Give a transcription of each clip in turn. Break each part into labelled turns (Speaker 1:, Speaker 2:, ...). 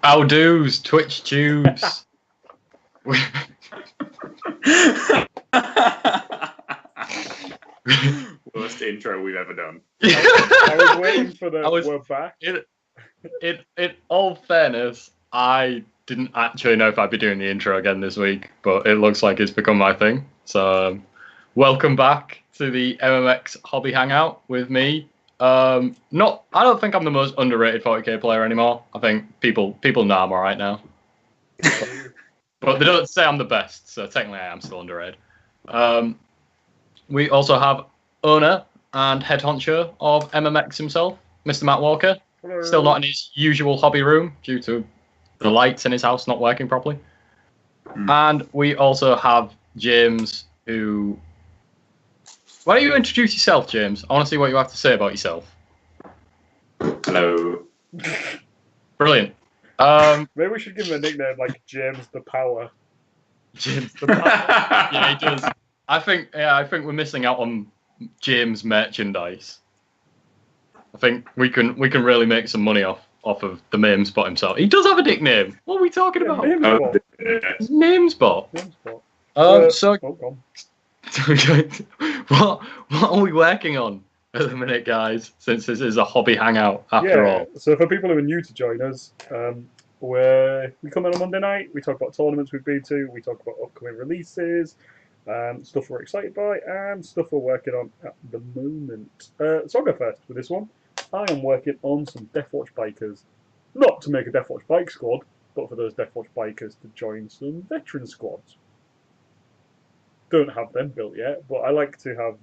Speaker 1: How do's, Twitch tubes.
Speaker 2: Worst intro we've ever done.
Speaker 3: I was waiting for the we're back.
Speaker 1: In all fairness, I didn't actually know if I'd be doing the intro again this week, but it looks like it's become my thing. So, welcome back to the MMX Hobby Hangout with me. I don't think I'm the most underrated 40k player anymore. I think people know I'm alright now. But they don't say I'm the best, so technically I am still underrated. We also have owner and head honcho of MMX himself, Mr. Matt Walker.
Speaker 3: Hello.
Speaker 1: Still not in his usual hobby room due to the lights in his house not working properly. And we also have James, who... Why don't you introduce yourself, James? I want to see what you have to say about yourself.
Speaker 2: Hello.
Speaker 1: Brilliant.
Speaker 3: Maybe we should give him a nickname like James the Power.
Speaker 1: James the Power. Yeah, he does. I think we're missing out on James merchandise. I think we can really make some money off of the meme spot himself. He does have a nickname. What are we talking about? His name spot. What are we working on at the minute, guys? Since this is a hobby hangout after all.
Speaker 3: So for people who are new to join us, we come on a Monday night. We talk about tournaments we've been to. We talk about upcoming releases. Stuff we're excited by, and stuff we're working on at the moment. So I'll go first with this one. I am working on some Deathwatch bikers. Not to make a Deathwatch bike squad, but for those Deathwatch bikers to join some veteran squads. Don't have them built yet, but I like to have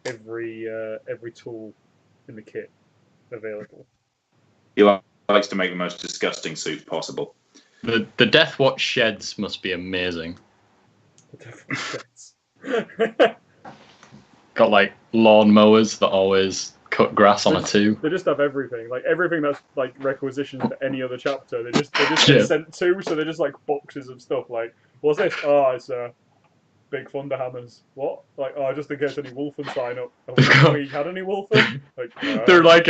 Speaker 3: every tool in the kit available.
Speaker 2: He likes to make the most disgusting suits possible.
Speaker 1: The Deathwatch sheds must be amazing.
Speaker 3: The Deathwatch sheds.
Speaker 1: Got like lawn mowers that always cut grass on a 2.
Speaker 3: They just have everything, like everything that's like requisitions for any other chapter. They just get sent to, so they're just like boxes of stuff. Like, what's this? Oh, it's big thunder hammers. What? Like, oh, just in case any Wolfen sign up. Have we had any Wolfen? Like,
Speaker 1: they're like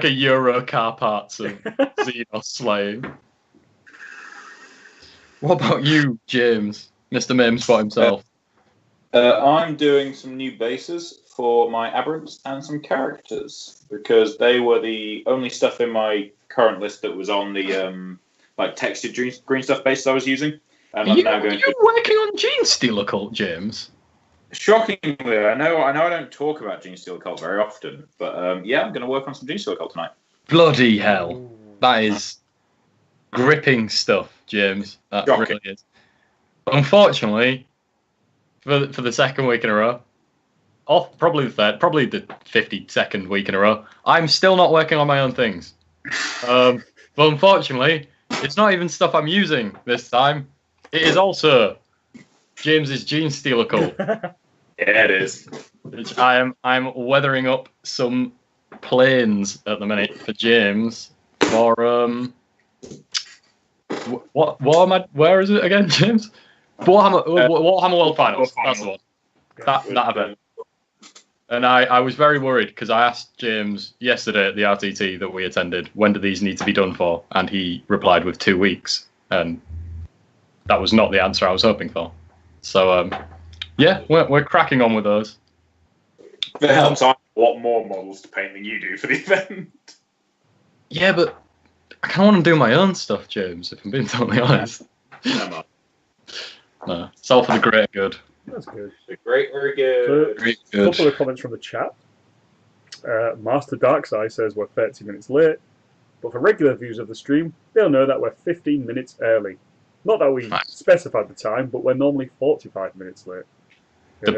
Speaker 1: a Euro car parts of Xenos slaying. What about you, James, Mr. Meme Spot himself?
Speaker 2: I'm doing some new bases for my aberrants and some characters because they were the only stuff in my current list that was on the like textured green stuff bases I was using. And I'm now going to...
Speaker 1: working on Gene Stealer Cult, James?
Speaker 2: Shockingly, I know I don't talk about Gene Stealer Cult very often, but yeah, I'm going to work on some Gene Stealer Cult tonight.
Speaker 1: Bloody hell. That is gripping stuff, James. That really is. Unfortunately, for the second week in a row, probably the 52nd week in a row, I'm still not working on my own things. But unfortunately, it's not even stuff I'm using this time. It is also James's Gene Stealer Cult.
Speaker 2: Yeah, it is.
Speaker 1: Which I'm weathering up some planes at the minute for James for where is it again, James? Warhammer World Finals. That's the one. That event. And I was very worried because I asked James yesterday at the RTT that we attended, when do these need to be done for? And he replied with 2 weeks. And that was not the answer I was hoping for. So, yeah, we're cracking on with those.
Speaker 2: It helps I have a lot more models to paint than you do for the event.
Speaker 1: Yeah, but I kind of want to do my own stuff, James, if I'm being totally honest. No, it's all for the greater good.
Speaker 3: That's good.
Speaker 2: Very good.
Speaker 3: So, a couple of comments from the chat. Master Darkside says we're 30 minutes late, but for regular viewers of the stream, they'll know that we're 15 minutes early. Not that we specified the time, but we're normally 45 minutes late.
Speaker 1: The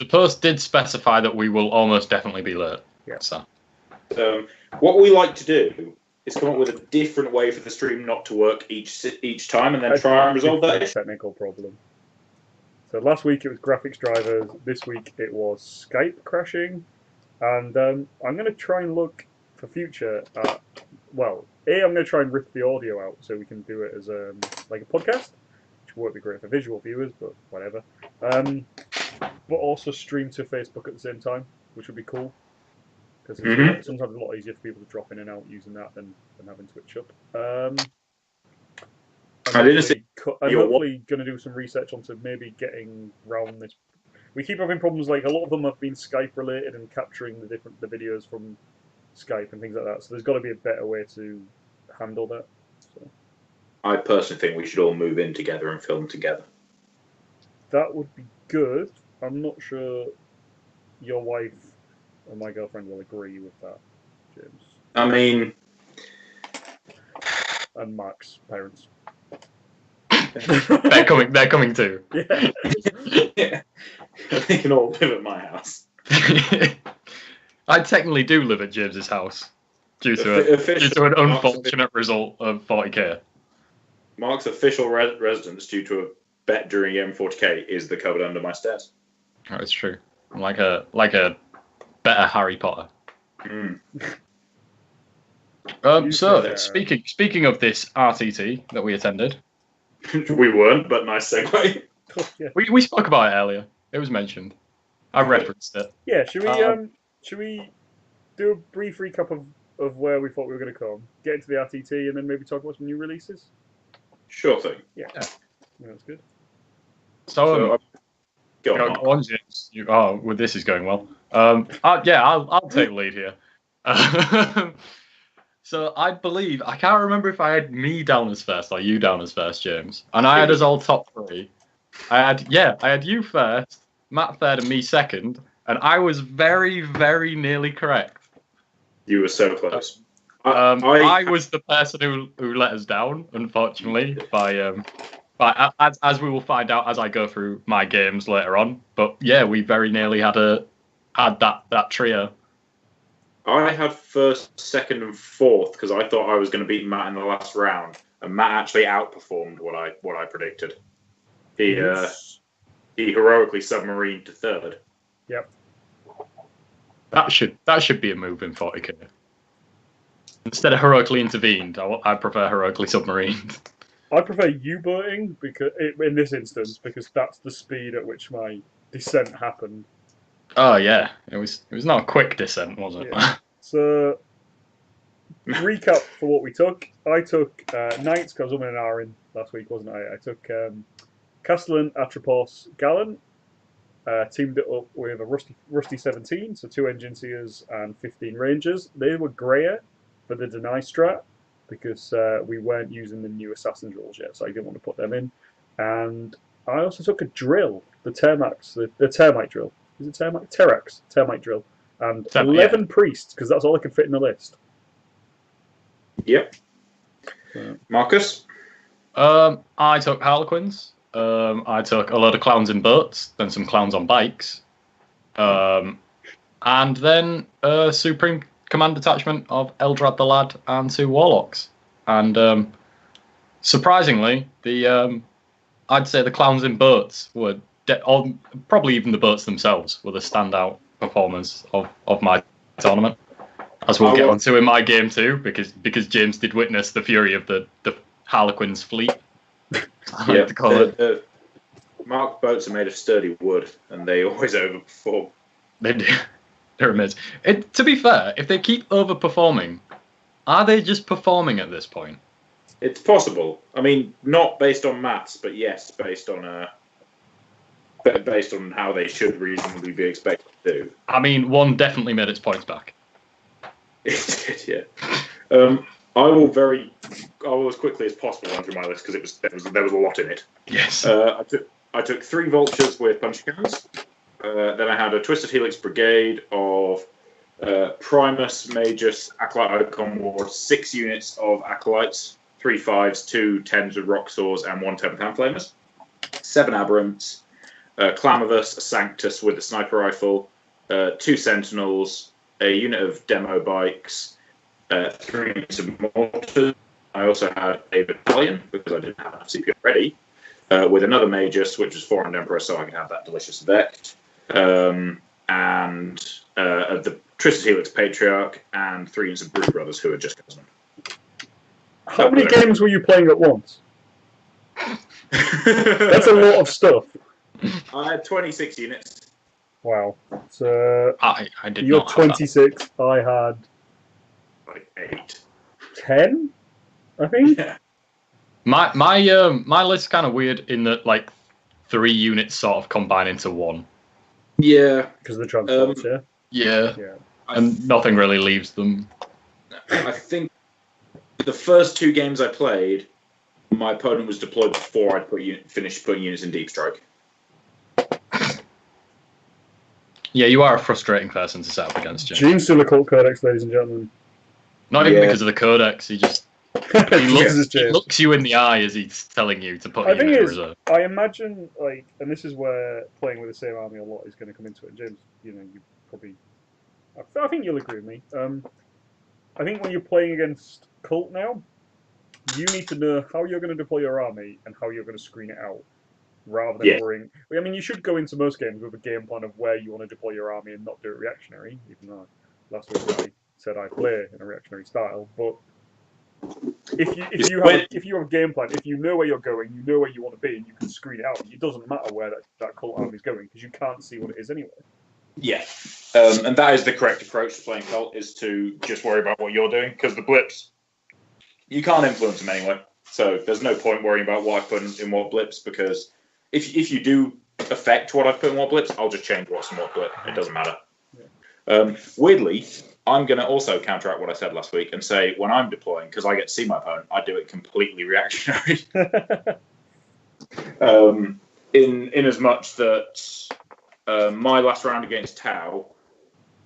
Speaker 1: post did specify that we will almost definitely be late.
Speaker 3: Yeah.
Speaker 1: So
Speaker 2: what we like to do is come up with a different way for the stream not to work each time, and then try and resolve that
Speaker 3: technical problem. So last week it was graphics drivers. This week it was Skype crashing, and I'm going to try and look for future at, I'm going to try and rip the audio out so we can do it as like a podcast, which won't be great for visual viewers, but whatever. But also stream to Facebook at the same time, which would be cool. because sometimes it's a lot easier for people to drop in and out using that than having Twitch up. I'm hopefully going to do some research onto maybe getting round this. We keep having problems, like a lot of them have been Skype related and capturing the videos from Skype and things like that. So there's got to be a better way to handle that. So.
Speaker 2: I personally think we should all move in together and film together.
Speaker 3: That would be good. I'm not sure your wife or my girlfriend will agree with that, James.
Speaker 2: I mean...
Speaker 3: And Mark's parents.
Speaker 1: They're coming too.
Speaker 3: Yeah.
Speaker 2: Yeah. They can all live at my house.
Speaker 1: I technically do live at James's house due to an unfortunate result of 40k.
Speaker 2: Mark's official residence due to a bet during M40k is the cupboard under my stairs.
Speaker 1: That's true. Like a better Harry Potter. So speaking of this RTT that we attended,
Speaker 2: we weren't, but nice segue.
Speaker 3: Yeah.
Speaker 1: We spoke about it earlier. It was mentioned. I referenced it.
Speaker 3: Yeah, should we do a brief recap of where we thought we were going to come, get into the RTT, and then maybe talk about some new releases?
Speaker 2: Sure thing.
Speaker 3: Yeah. That's good.
Speaker 1: So
Speaker 2: go on,
Speaker 1: James. Well, this is going well. I'll take the lead here. So I believe, I can't remember if I had me down as first or you down as first, James. And I had us all top three. I had you first, Matt third, and me second. And I was very, very nearly correct.
Speaker 2: You were so close.
Speaker 1: I was the person who let us down, unfortunately, by as we will find out as I go through my games later on. But yeah, we very nearly had that trio.
Speaker 2: I had first, second, and fourth because I thought I was going to beat Matt in the last round, and Matt actually outperformed what I predicted. He heroically submarined to third.
Speaker 3: Yep.
Speaker 1: That should be a move in 40k. Instead of heroically intervened, I prefer heroically submarined.
Speaker 3: I prefer U-boating in this instance because that's the speed at which my descent happened.
Speaker 1: Oh yeah, it was not a quick descent, was it?
Speaker 3: Yeah. So, recap for what we took. I took Knights because I was in an last week, wasn't I? I took Castellan, Atropos, Gallant. Teamed it up with a Rusty 17, so 2 Engineers and 15 Rangers. They were greyer for the Deny strat because we weren't using the new Assassin's rules yet, so I didn't want to put them in. And I also took a drill, the Termax, the Termite drill. Is it Termite? Terax, Termite drill. And 11 priests, because that's all I could fit in the list.
Speaker 2: Yep. Marcus?
Speaker 1: I took Harlequins. I took a load of clowns in boats, then some clowns on bikes. And then a Supreme Command detachment of Eldrad the Lad and 2 Warlocks. And surprisingly, I'd say the clowns in boats were probably even the boats themselves were the standout performers of my tournament, as we'll get onto in my game too, because James did witness the fury of the Harlequins fleet.
Speaker 2: Yeah, Mark's boats are made of sturdy wood, and they always overperform.
Speaker 1: They do. They're amazing. To be fair, if they keep overperforming, are they just performing at this point?
Speaker 2: It's possible. I mean, not based on maths, but yes, based on how they should reasonably be expected to do.
Speaker 1: I mean, one definitely made its points back.
Speaker 2: It did, yeah. I will as quickly as possible run through my list because there was a lot in it.
Speaker 1: Yes.
Speaker 2: I took 3 vultures with punch cannons. Then I had a Twisted Helix brigade of Primus, Magus, Acolyte Icon Ward, 6 units of Acolytes, 3 5s, 2 10s with Rock Saws, and 1 10 with Handflamers. 7 Aberrants, Clamavus, a Sanctus with a sniper rifle, 2 Sentinels, a unit of demo bikes, 3 units of mortars. I also had a battalion because I didn't have enough CPO ready, with another Magus, which was 400 Emperor, so I can have that delicious Vect, and the Twisted Helix Patriarch, and 3 units of Brute Brothers who had just chosen.
Speaker 3: How many games were you playing at once? That's a lot of stuff.
Speaker 2: I had 26 units.
Speaker 3: Wow. So
Speaker 1: I did
Speaker 3: you're
Speaker 1: not have that.
Speaker 3: 26. I had
Speaker 2: Like 8.
Speaker 3: 10, I think.
Speaker 2: Yeah.
Speaker 1: My list's kind of weird in that like 3 units sort of combine into one.
Speaker 2: Yeah.
Speaker 3: Because of the transports, yeah?
Speaker 1: Yeah.
Speaker 3: Yeah.
Speaker 1: And nothing really leaves them.
Speaker 2: I think the first 2 games I played, my opponent was deployed before I'd finished putting units in Deep Strike.
Speaker 1: Yeah, you are a frustrating person to set up against, Jim.
Speaker 3: Gene's still a cult codex, ladies and gentlemen.
Speaker 1: Not even because of the codex. He
Speaker 3: Jesus,
Speaker 1: he looks you in the eye as he's telling you to put
Speaker 3: I
Speaker 1: a
Speaker 3: think
Speaker 1: unit in
Speaker 3: is,
Speaker 1: reserve.
Speaker 3: I imagine, like, and this is where playing with the same army a lot is going to come into it. James, you know, you probably, I think you'll agree with me. I think when you're playing against cult now, you need to know how you're going to deploy your army and how you're going to screen it out, rather than worrying. I mean, you should go into most games with a game plan of where you want to deploy your army and not do it reactionary. Even though last week I said I play in a reactionary style, but if you have a game plan, if you know where you're going, you know where you want to be, and you can screen it out. It doesn't matter where that cult army is going because you can't see what it is anyway.
Speaker 2: Yeah, and that is the correct approach to playing cult, is to just worry about what you're doing, because the blips, you can't influence them anyway. So there's no point worrying about what I put in what blips, because if you do affect what I've put in what blips, I'll just change what's in what blip. It doesn't matter. Yeah. Weirdly, I'm going to also counteract what I said last week and say when I'm deploying, because I get to see my opponent, I do it completely reactionary. In as much that my last round against Tau,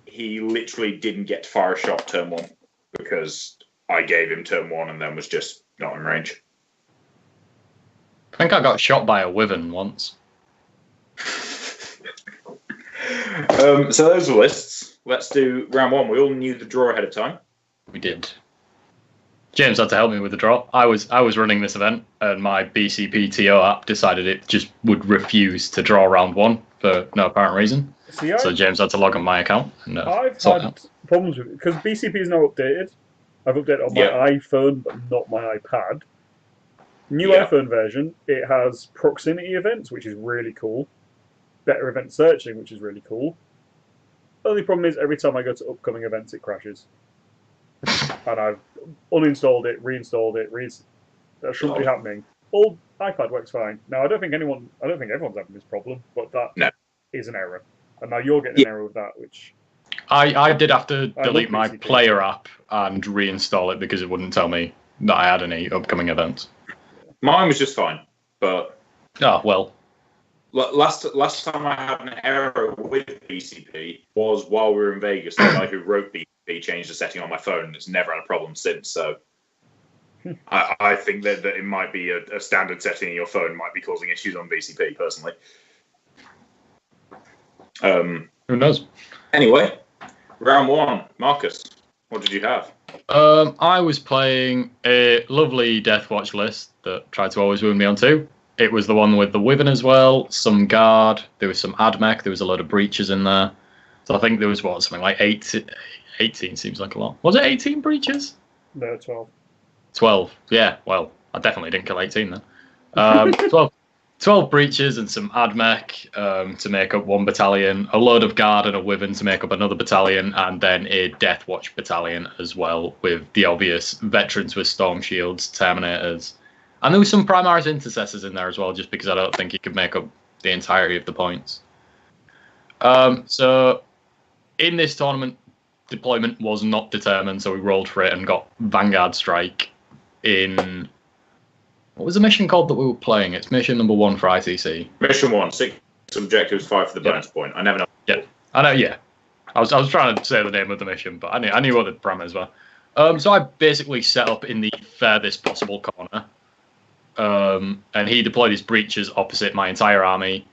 Speaker 2: he literally didn't get to fire a shot turn 1 because I gave him turn 1 and then was just not in range.
Speaker 1: I think I got shot by a wyvern once.
Speaker 2: So those are lists. Let's do round 1. We all knew the draw ahead of time.
Speaker 1: We did. James had to help me with the draw. I was running this event, and my BCP TO app decided it just would refuse to draw round 1 for no apparent reason. So James had to log on my account. And,
Speaker 3: I've had problems with it because BCP is now updated. I've updated on my iPhone, but not my iPad. New iPhone version, it has proximity events, which is really cool. Better event searching, which is really cool. Only problem is every time I go to upcoming events, it crashes. And I've uninstalled it, reinstalled it. That shouldn't be happening. Old iPad works fine. Now I don't think everyone's having this problem, but that is an error. And now you're getting an error with that, which
Speaker 1: I did have to delete my player app and reinstall it because it wouldn't tell me that I had any upcoming events.
Speaker 2: Mine was just fine, but
Speaker 1: well.
Speaker 2: Last time I had an error with BCP was while we were in Vegas. The guy who wrote BCP changed the setting on my phone, and it's never had a problem since. So I think that it might be a standard setting in your phone might be causing issues on BCP, personally.
Speaker 1: Who knows?
Speaker 2: Anyway, round 1. Marcus, what did you have?
Speaker 1: I was playing a lovely Deathwatch list that tried to always wound me on 2. It was the one with the Wyvern as well, some Guard, there was some Admech, there was a load of Breaches in there. So I think there was, something like 18 seems like a lot. Was it 18 Breaches?
Speaker 3: No, 12.
Speaker 1: 12, yeah, well, I definitely didn't kill 18 then. 12 Breaches and some Admech to make up 1 battalion, a load of Guard and a Wyvern to make up another battalion, and then a Deathwatch battalion as well, with the obvious veterans with Storm Shields, Terminators. And there was some Primaris Intercessors in there as well, just because I don't think he could make up the entirety of the points. So in this tournament, deployment was not determined, so we rolled for it and got Vanguard Strike in... What was the mission called that we were playing? It's mission number 1 for ITC.
Speaker 2: Mission 1, 6 objectives, 5 for the bonus point. I never know.
Speaker 1: Yeah, I know, yeah. I was trying to say the name of the mission, but I knew what the parameters were. So I basically set up in the furthest possible corner. And he deployed his Breaches opposite my entire army.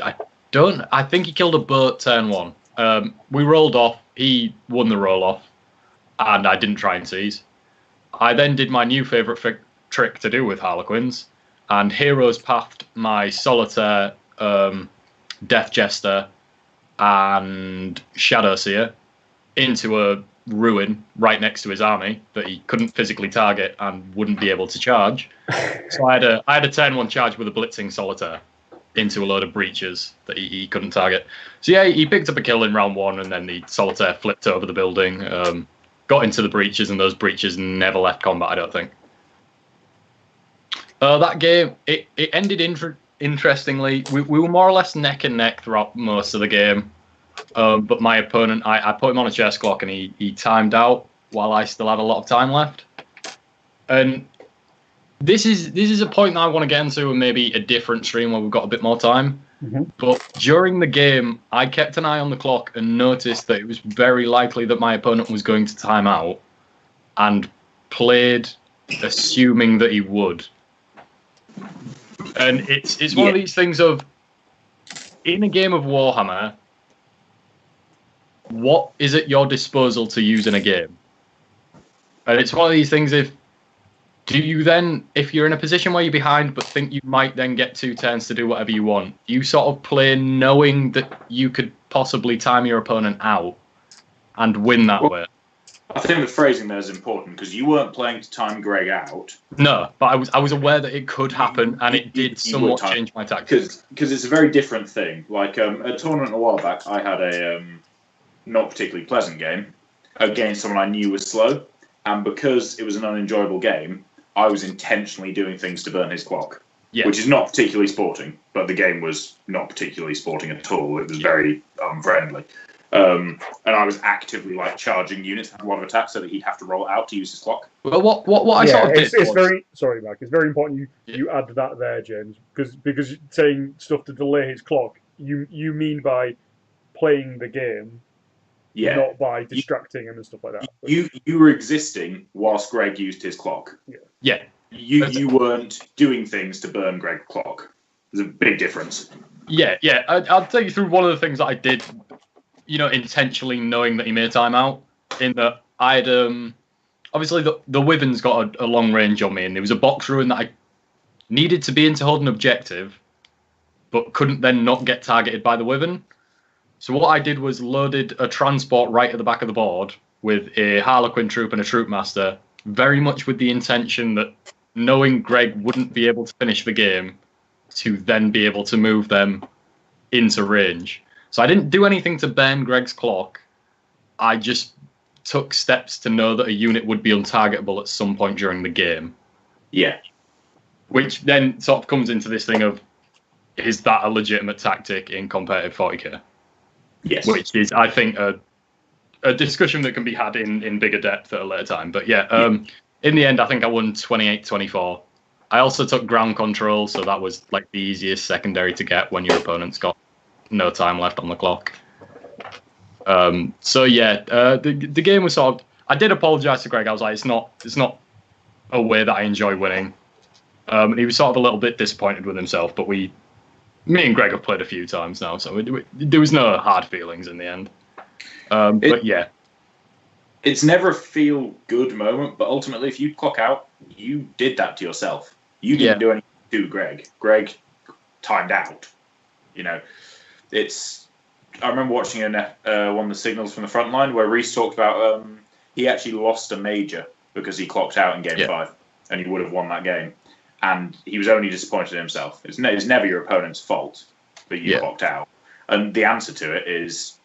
Speaker 1: I think he killed a boat turn 1. We rolled off, he won the roll off, and I didn't try and seize. I then did my new favourite trick to do with Harlequins, and Heroes Pathed my Solitaire, Death Jester, and Shadowseer into a ruin right next to his army that he couldn't physically target and wouldn't be able to charge. So I had a turn 1 charge with a blitzing Solitaire. into a load of breaches that he couldn't target. So yeah, he picked up a kill in round 1, and then the solitaire flipped over the building, got into the breaches, and those breaches never left combat, I don't think. That game, it ended interestingly. We were more or less neck and neck throughout most of the game. But my opponent, I put him on a chess clock, and he timed out while I still had a lot of time left. And this is a point that I want to get into in maybe a different stream where we've got a bit more time.
Speaker 3: Mm-hmm.
Speaker 1: But during the game, I kept an eye on the clock and noticed that it was very likely that my opponent was going to time out, and played assuming that he would. And it's one of these things of, in a game of Warhammer, what is at your disposal to use in a game? And it's one of these things, do you then, if you're in a position where you're behind but think you might then get 2 turns to do whatever you want, you sort of play knowing that you could possibly time your opponent out and win that way?
Speaker 2: I think the phrasing there is important, because you weren't playing to time Greg out.
Speaker 1: No, but I was aware that it could happen, and it did somewhat change my tactics.
Speaker 2: Because it's a very different thing. Like, at a tournament a while back, I had a not particularly pleasant game against someone I knew was slow, and because it was an unenjoyable game, I was intentionally doing things to burn his clock, which is not particularly sporting, but the game was not particularly sporting at all. It was very unfriendly. And I was actively like charging units that had a lot of attack so that he'd have to roll out to use his clock.
Speaker 1: Well, what I sort of did
Speaker 3: it's very sorry, Mike. It's very important you add that there, James, because saying stuff to delay his clock, you mean by playing the game, not by distracting him and stuff like that.
Speaker 2: You were existing whilst Greg used his clock.
Speaker 1: Yeah.
Speaker 2: You weren't doing things to burn Greg's clock. There's a big difference.
Speaker 1: Yeah. I'll take you through one of the things that I did, intentionally knowing that he made time out. In that I'd obviously the Wyvern's got a long range on me, and there was a box ruin that I needed to be in to hold an objective, but couldn't then not get targeted by the Wyvern. So what I did was loaded a transport right at the back of the board with a Harlequin troop and a troop master, very much with the intention that, knowing Greg wouldn't be able to finish the game, to then be able to move them into range. So I didn't do anything to burn Greg's clock. I just took steps to know that a unit would be untargetable at some point during the game.
Speaker 2: Yeah.
Speaker 1: Which then sort of comes into this thing of, is that a legitimate tactic in competitive 40k?
Speaker 2: Yes.
Speaker 1: Which is, I think, a discussion that can be had in bigger depth at a later time. But in the end, I think I won 28-24. I also took ground control, so that was like the easiest secondary to get when your opponent's got no time left on the clock. The game was sort of, I did apologise to Greg. I was like, it's not a way that I enjoy winning. He was sort of a little bit disappointed with himself, but me and Greg have played a few times now, so there was no hard feelings in the end. But yeah.
Speaker 2: It's never a feel-good moment, but ultimately, if you clock out, you did that to yourself. You didn't do anything to Greg. Greg timed out. I remember watching one of the signals from the front line where Reese talked about he actually lost a major because he clocked out in game 5, and he would have won that game. And he was only disappointed in himself. It's never your opponent's fault that you clocked out. And the answer to it is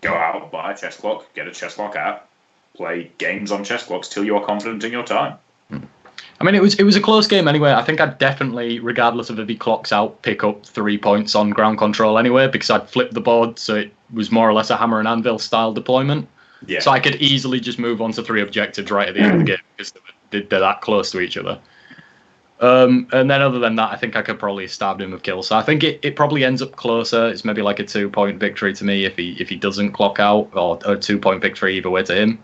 Speaker 2: go out, buy a chess clock, get a chess clock app, play games on chess clocks till you're confident in your time.
Speaker 1: I mean, it was a close game anyway. I think I'd definitely, regardless of if he clocks out, pick up 3 points on ground control anyway, because I'd flipped the board, so it was more or less a hammer and anvil style deployment. Yeah. So I could easily just move on to 3 objectives right at the end of the game because they're that close to each other. And then other than that, I think I could probably have stabbed him with kills. So I think it probably ends up closer. It's maybe like a 2-point victory to me if he doesn't clock out, or a 2-point victory either way to him.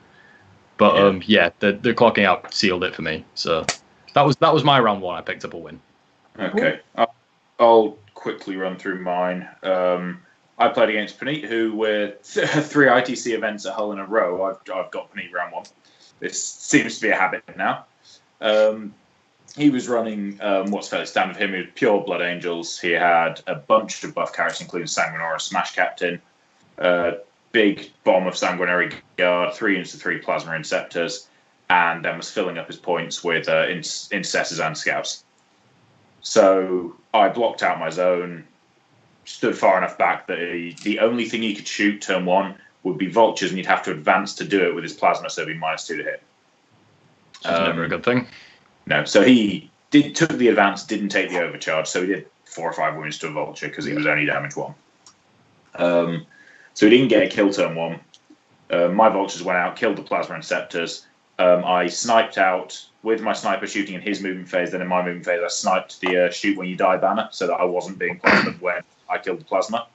Speaker 1: But the clocking out sealed it for me. So that was my round 1. I picked up a win.
Speaker 2: Okay, I'll quickly run through mine. I played against Panit, who with 3 ITC events at Hull in a row, I've got Panit round 1. This seems to be a habit now. He was running what's fairly standard for him. He was pure Blood Angels. He had a bunch of buff characters, including Sanguinora, Smash Captain, big bomb of Sanguinary Guard, 3 Insta-3 Plasma Inceptors, and then was filling up his points with Intercessors and Scouts. So I blocked out my zone, stood far enough back that the only thing he could shoot turn 1 would be vultures, and you'd have to advance to do it with his plasma, so it'd be -2 to hit.
Speaker 1: Which is never a good thing.
Speaker 2: No, so he took the advance, didn't take the overcharge, so he did 4 or 5 wounds to a vulture because he was only damage 1. So he didn't get a kill turn 1. My vultures went out, killed the plasma inceptors. I sniped out with my sniper shooting in his movement phase. Then in my movement phase, I sniped the shoot when you die banner so that I wasn't being plasmed when I killed the plasma.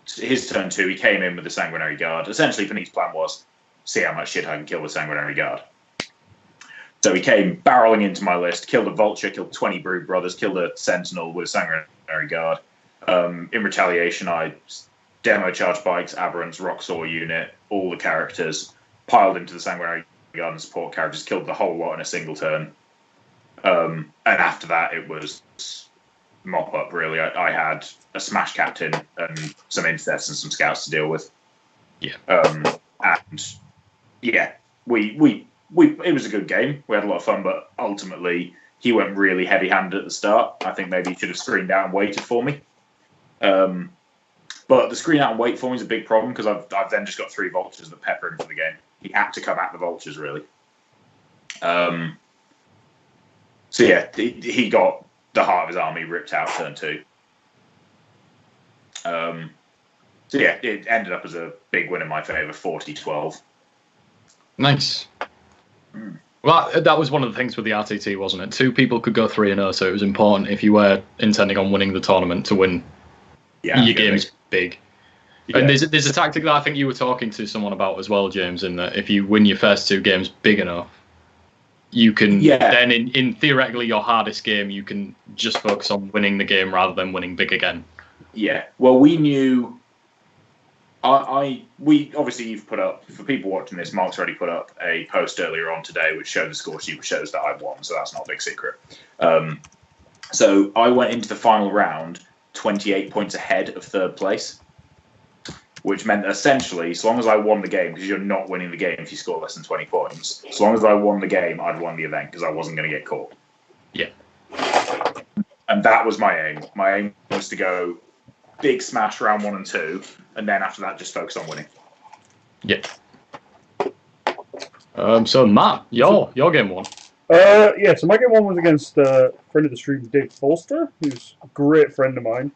Speaker 2: His turn 2, he came in with the Sanguinary Guard. Essentially, Panit's plan was, see how much shit I can kill with Sanguinary Guard. So he came barreling into my list, killed a Vulture, killed 20 Brood Brothers, killed a Sentinel with a Sanguinary Guard. In retaliation, I demo charge bikes, aberrants, Roxor unit, all the characters, piled into the Sanguinary Guard and support characters, killed the whole lot in a single turn. And after that, it was mop up, really. I had a Smash Captain and some Incest and some Scouts to deal with.
Speaker 1: Yeah.
Speaker 2: And yeah, it was a good game. We had a lot of fun, but ultimately he went really heavy-handed at the start. I think maybe he should have screened out and waited for me. But the screen out and wait for me is a big problem because I've then just got 3 vultures that pepper him for the game. He had to come at the vultures, really. So yeah, he got the heart of his army ripped out turn 2. So yeah, it ended up as a big win in my favour, 40-12.
Speaker 1: Nice. Well, that was one of the things with the RTT, wasn't it? 2 people could go 3-0, so it was important if you were intending on winning the tournament to win your games big. Yeah. And there's a tactic that I think you were talking to someone about as well, James, in that if you win your first 2 games big enough, you can then in theoretically your hardest game, you can just focus on winning the game rather than winning big again.
Speaker 2: Yeah. Well, we knew. We obviously, you've put up, for people watching this, Mark's already put up a post earlier on today which showed the score sheet, which shows that I won, so that's not a big secret. So I went into the final round 28 points ahead of 3rd place, which meant essentially, as long as I won the game, because you're not winning the game if you score less than 20 points, as long as I won the game, I'd won the event because I wasn't going to get caught.
Speaker 1: Yeah.
Speaker 2: And that was my aim. My aim was to go big smash round 1 and 2, and then after that, just focus on winning.
Speaker 1: Yeah. So Matt, your game 1.
Speaker 3: Yeah, so my game 1 was against a friend of the stream, Dave Forster, who's a great friend of mine.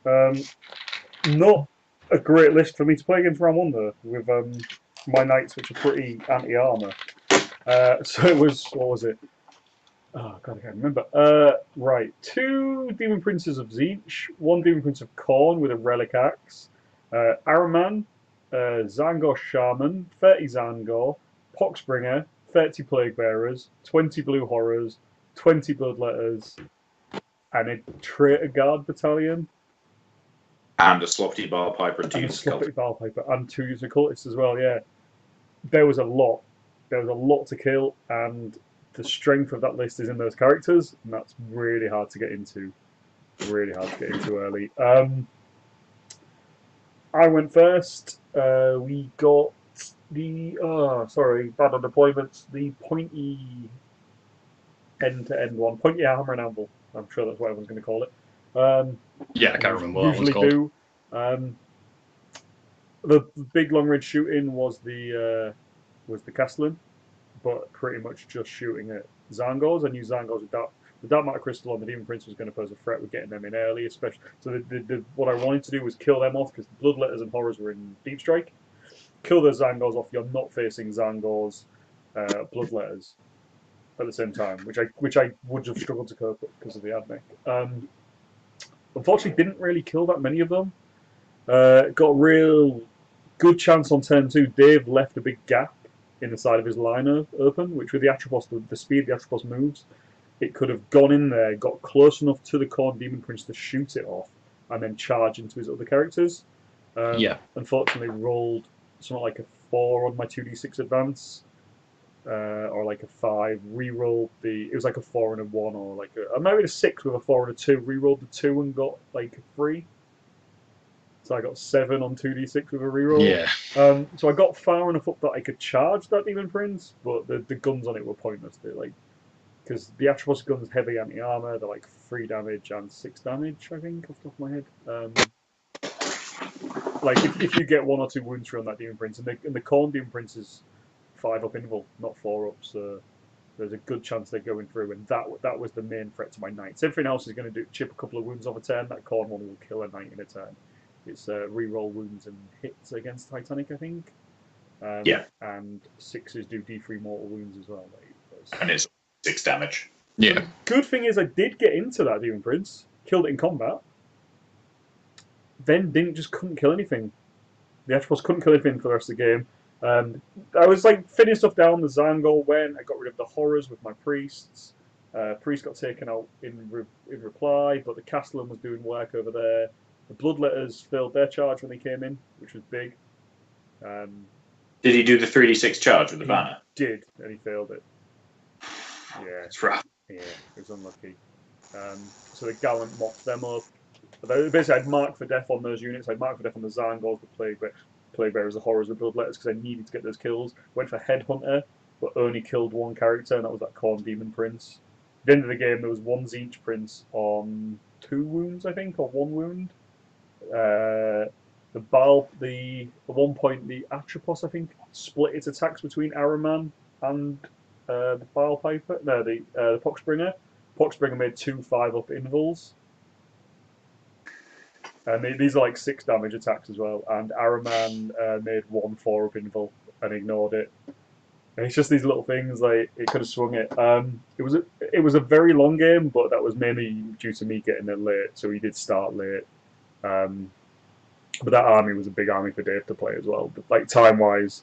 Speaker 3: Not a great list for me to play against round 1 though, with my knights, which are pretty anti-armor. So it was, what was it? Oh god, I can't remember. Right, 2 Demon Princes of Tzeentch, 1 Demon Prince of Khorne with a Relic Axe, Araman, Zangor Shaman, 30 Zangor, Poxbringer, 30 Plague Bearers, 20 Blue Horrors, 20 Bloodletters, and a Traitor Guard Battalion.
Speaker 2: And a Sloppy Bar Piper and 2
Speaker 3: Units of Cultists. And 2 Units of Cultists as well, yeah. There was a lot. There was a lot to kill, and the strength of that list is in those characters, and that's really hard to get into. Really hard to get into early. I went first. We got the bad on deployments. The pointy end-to-end one, pointy hammer and anvil. I'm sure that's what everyone's going to call it.
Speaker 1: Yeah, I can't remember what that one's called.
Speaker 3: The big long-range shooting was the Castellan, but pretty much just shooting at Zangors. I knew Zangors with that. The Dark Matter Crystal on the Demon Prince was going to pose a threat with getting them in early, especially. So what I wanted to do was kill them off because the Bloodletters and Horrors were in Deep Strike. Kill those Zangors off. You're not facing Zangors, Bloodletters at the same time, which I would have struggled to cope with because of the Admech. Unfortunately, didn't really kill that many of them. Got a real good chance on turn 2. Dave left a big gap in the side of his line open, which with the Atropos, the speed the Atropos moves, it could have gone in there, got close enough to the Khorne Demon Prince to shoot it off, and then charge into his other characters. Unfortunately, rolled something like a 4 on my 2d6 advance, or like a 5. Rerolled it was like a 4 and a 1, or like I maybe a 6 with a 4 and a 2. Rerolled the 2 and got like a 3. So I got 7 on 2d6 with a reroll.
Speaker 1: Yeah.
Speaker 3: So I got far enough up that I could charge that Demon Prince, but the guns on it were pointless. because the Atropos gun's heavy anti-armor. They're like 3 damage and 6 damage, I think, off the top of my head. Like if you get 1 or 2 wounds through on that Demon Prince, and the Khorne Demon Prince is 5 up interval, not 4 up, so there's a good chance they're going through, and that was the main threat to my knights. Everything else is going to chip a couple of wounds off a turn. That Khorne one will kill a knight in a turn. It's re-roll wounds and hits against Titanic, I think. And 6s do D3 mortal wounds as well.
Speaker 2: And it's 6 damage.
Speaker 1: Yeah.
Speaker 3: Good thing is I did get into that Demon Prince, killed it in combat, then couldn't kill anything. The Atropos couldn't kill anything for the rest of the game. I was like finishing stuff down. The Zangol went. I got rid of the horrors with my priests. Priest got taken out in reply, but the Castellan was doing work over there. The Bloodletters failed their charge when they came in, which was big.
Speaker 2: Did he do the 3d6 charge with the banner?
Speaker 3: Did, and he failed it. Yeah,
Speaker 2: it's rough.
Speaker 3: Yeah, it was unlucky. So the Gallant mopped them up. Basically, I'd marked for death on those units. I'd marked for death on the Zangols, the Plague Bearers, the Horrors, the Bloodletters, because I needed to get those kills. Went for Headhunter, but only killed 1 character, and that was that Khorne Demon Prince. At the end of the game, there was 1 Tzeentch Prince on 2 wounds, I think, or 1 wound. At one point, the Atropos, I think, split its attacks between Araman and the Bile Piper. No, the Poxbringer. Poxbringer made 2 5-up intervals. And these are like 6 damage attacks as well. And Araman made 1 4-up interval and ignored it. And it's just these little things, like it could have swung it. It was a very long game, but that was mainly due to me getting there late, so he did start late. But that army was a big army for Dave to play as well. But like time wise,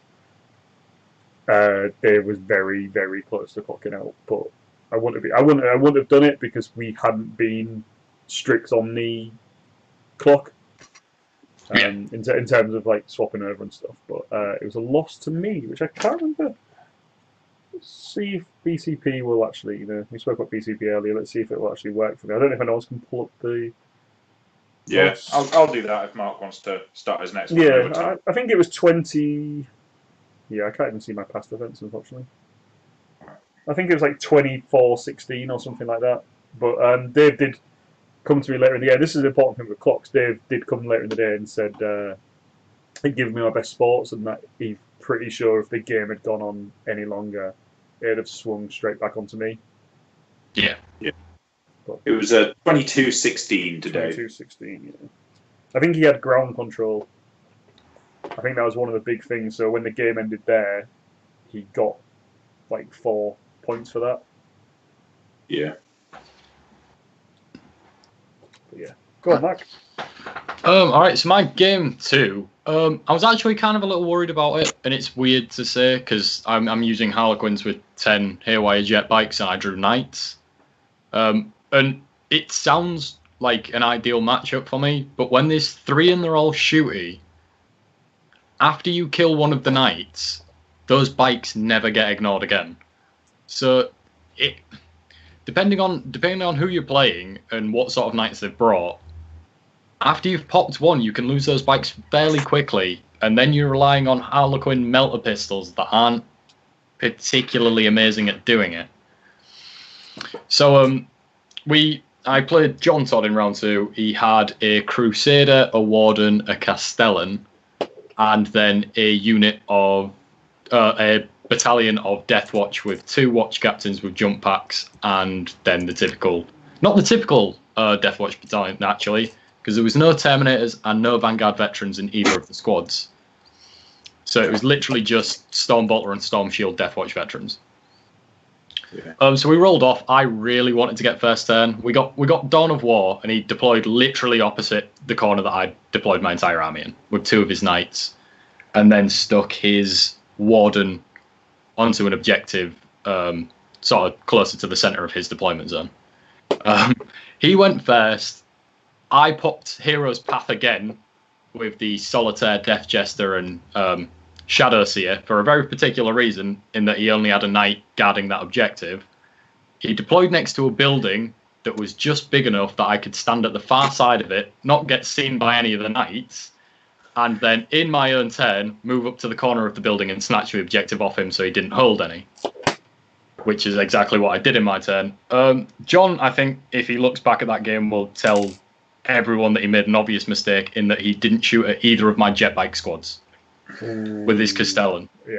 Speaker 3: Dave was very, very close to clocking out. But I wouldn't have done it because we hadn't been strict on the clock. In terms of like swapping over and stuff. But it was a loss to me, which I can't remember. Let's see if BCP will actually, we spoke about BCP earlier, let's see if it will actually work for me. I don't know if anyone else can pull up the...
Speaker 2: Yeah, I'll do that if Mark wants to start his next one.
Speaker 3: Yeah, I think it was 20... Yeah, I can't even see my past events, unfortunately. I think it was like 24-16 or something like that. But Dave did come to me later in the day. This is an important thing with clocks. Dave did come later in the day and said he'd given me my best sports and that he's pretty sure if the game had gone on any longer, it'd have swung straight back onto me.
Speaker 1: Yeah.
Speaker 3: But
Speaker 2: it was a 22-16 today.
Speaker 3: 22-16, yeah. I think he had ground control. I think that was one of the big things. So when the game ended there, he got like 4 points for that.
Speaker 2: Yeah.
Speaker 3: But yeah. Go on, Mac.
Speaker 1: Alright, so my game 2, I was actually kind of a little worried about it, and it's weird to say because I'm using Harlequins with 10 Haywire jet bikes and I drew Knights. And it sounds like an ideal matchup for me, but when there's 3 and they're all shooty, after you kill one of the Knights, those bikes never get ignored again. So it depending on who you're playing and what sort of Knights they've brought, after you've popped one, you can lose those bikes fairly quickly, and then you're relying on Harlequin melter pistols that aren't particularly amazing at doing it. So I played John Todd in round 2. He had a Crusader, a Warden, a Castellan, and then a unit of a battalion of Death Watch with 2 watch captains with jump packs, and then not the typical Death Watch battalion actually, because there was no Terminators and no Vanguard veterans in either of the squads. So it was literally just Storm Bolter and Storm Shield Death Watch veterans. Yeah. So we rolled off. I really wanted to get first turn. We got Dawn of War, and he deployed literally opposite the corner that I deployed my entire army in, with 2 of his knights, and then stuck his Warden onto an objective sort of closer to the centre of his deployment zone. He went first. I popped Hero's Path again with the Solitaire, Death Jester, and Shadow Seer for a very particular reason, in that he only had a knight guarding that objective. He deployed next to a building that was just big enough that I could stand at the far side of it, not get seen by any of the knights, and then in my own turn, move up to the corner of the building and snatch the objective off him so he didn't hold any. which is exactly what I did in my turn. John, I think, if he looks back at that game, will tell everyone that he made an obvious mistake in that he didn't shoot at either of my jet bike squads with his Castellan.
Speaker 3: Yeah.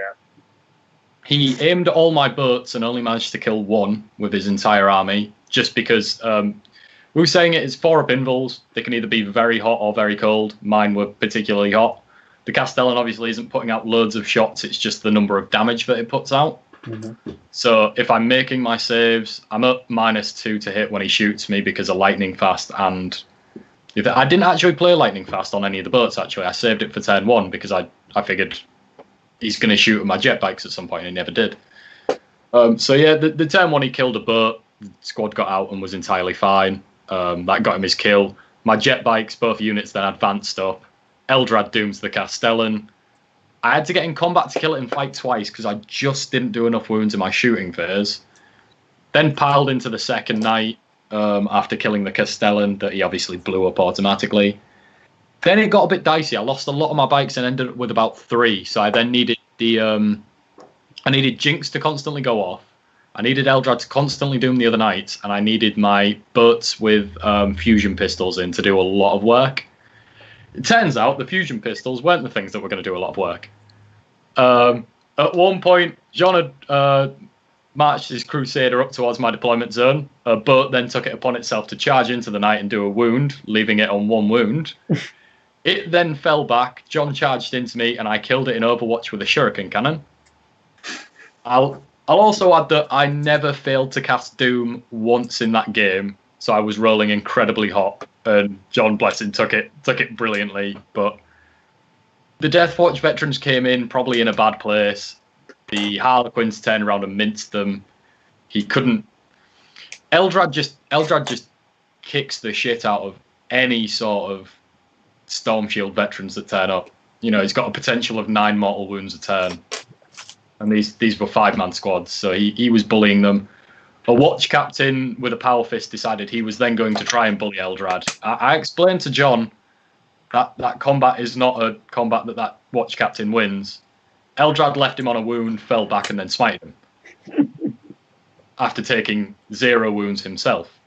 Speaker 1: He aimed at all my boats and only managed to kill one with his entire army, just because we were saying it's 4-up invulns. They can either be very hot or very cold. Mine were particularly hot. The Castellan obviously isn't putting out loads of shots, it's just the number of damage that it puts out.
Speaker 3: Mm-hmm.
Speaker 1: So if I'm making my saves, I'm up -2 to hit when he shoots me because of lightning fast. And I didn't actually play lightning fast on any of the boats, actually. I saved it for turn 1 because I figured he's going to shoot at my jet bikes at some point, and he never did. So yeah, the turn 1 he killed a boat, the squad got out and was entirely fine. That got him his kill. My jet bikes, both units then advanced up. Eldrad dooms the Castellan. I had to get in combat to kill it in fight twice because I just didn't do enough wounds in my shooting phase. Then piled into the second night after killing the Castellan that he obviously blew up automatically. Then it got a bit dicey. I lost a lot of my bikes and ended up with about 3. So I then needed I needed Jinx to constantly go off. I needed Eldrad to constantly doom the other knights, and I needed my boats with fusion pistols in to do a lot of work. It turns out the fusion pistols weren't the things that were going to do a lot of work. At one point, John had marched his Crusader up towards my deployment zone. A boat then took it upon itself to charge into the knight and do a wound, leaving it on 1 wound. It then fell back. John charged into me, and I killed it in Overwatch with a shuriken cannon. I'll also add that I never failed to cast Doom once in that game, so I was rolling incredibly hot, and John Blessing took it brilliantly. But the Deathwatch veterans came in probably in a bad place. The Harlequins turned around and minced them. He couldn't. Eldrad just kicks the shit out of any sort of Storm Shield veterans that turn up. You know, he's got a potential of 9 mortal wounds a turn. And these were 5-man squads, so he was bullying them. A watch captain with a power fist decided he was then going to try and bully Eldrad. I explained to John that combat is not a combat that watch captain wins. Eldrad left him on a wound, fell back, and then smited him. After taking 0 wounds himself.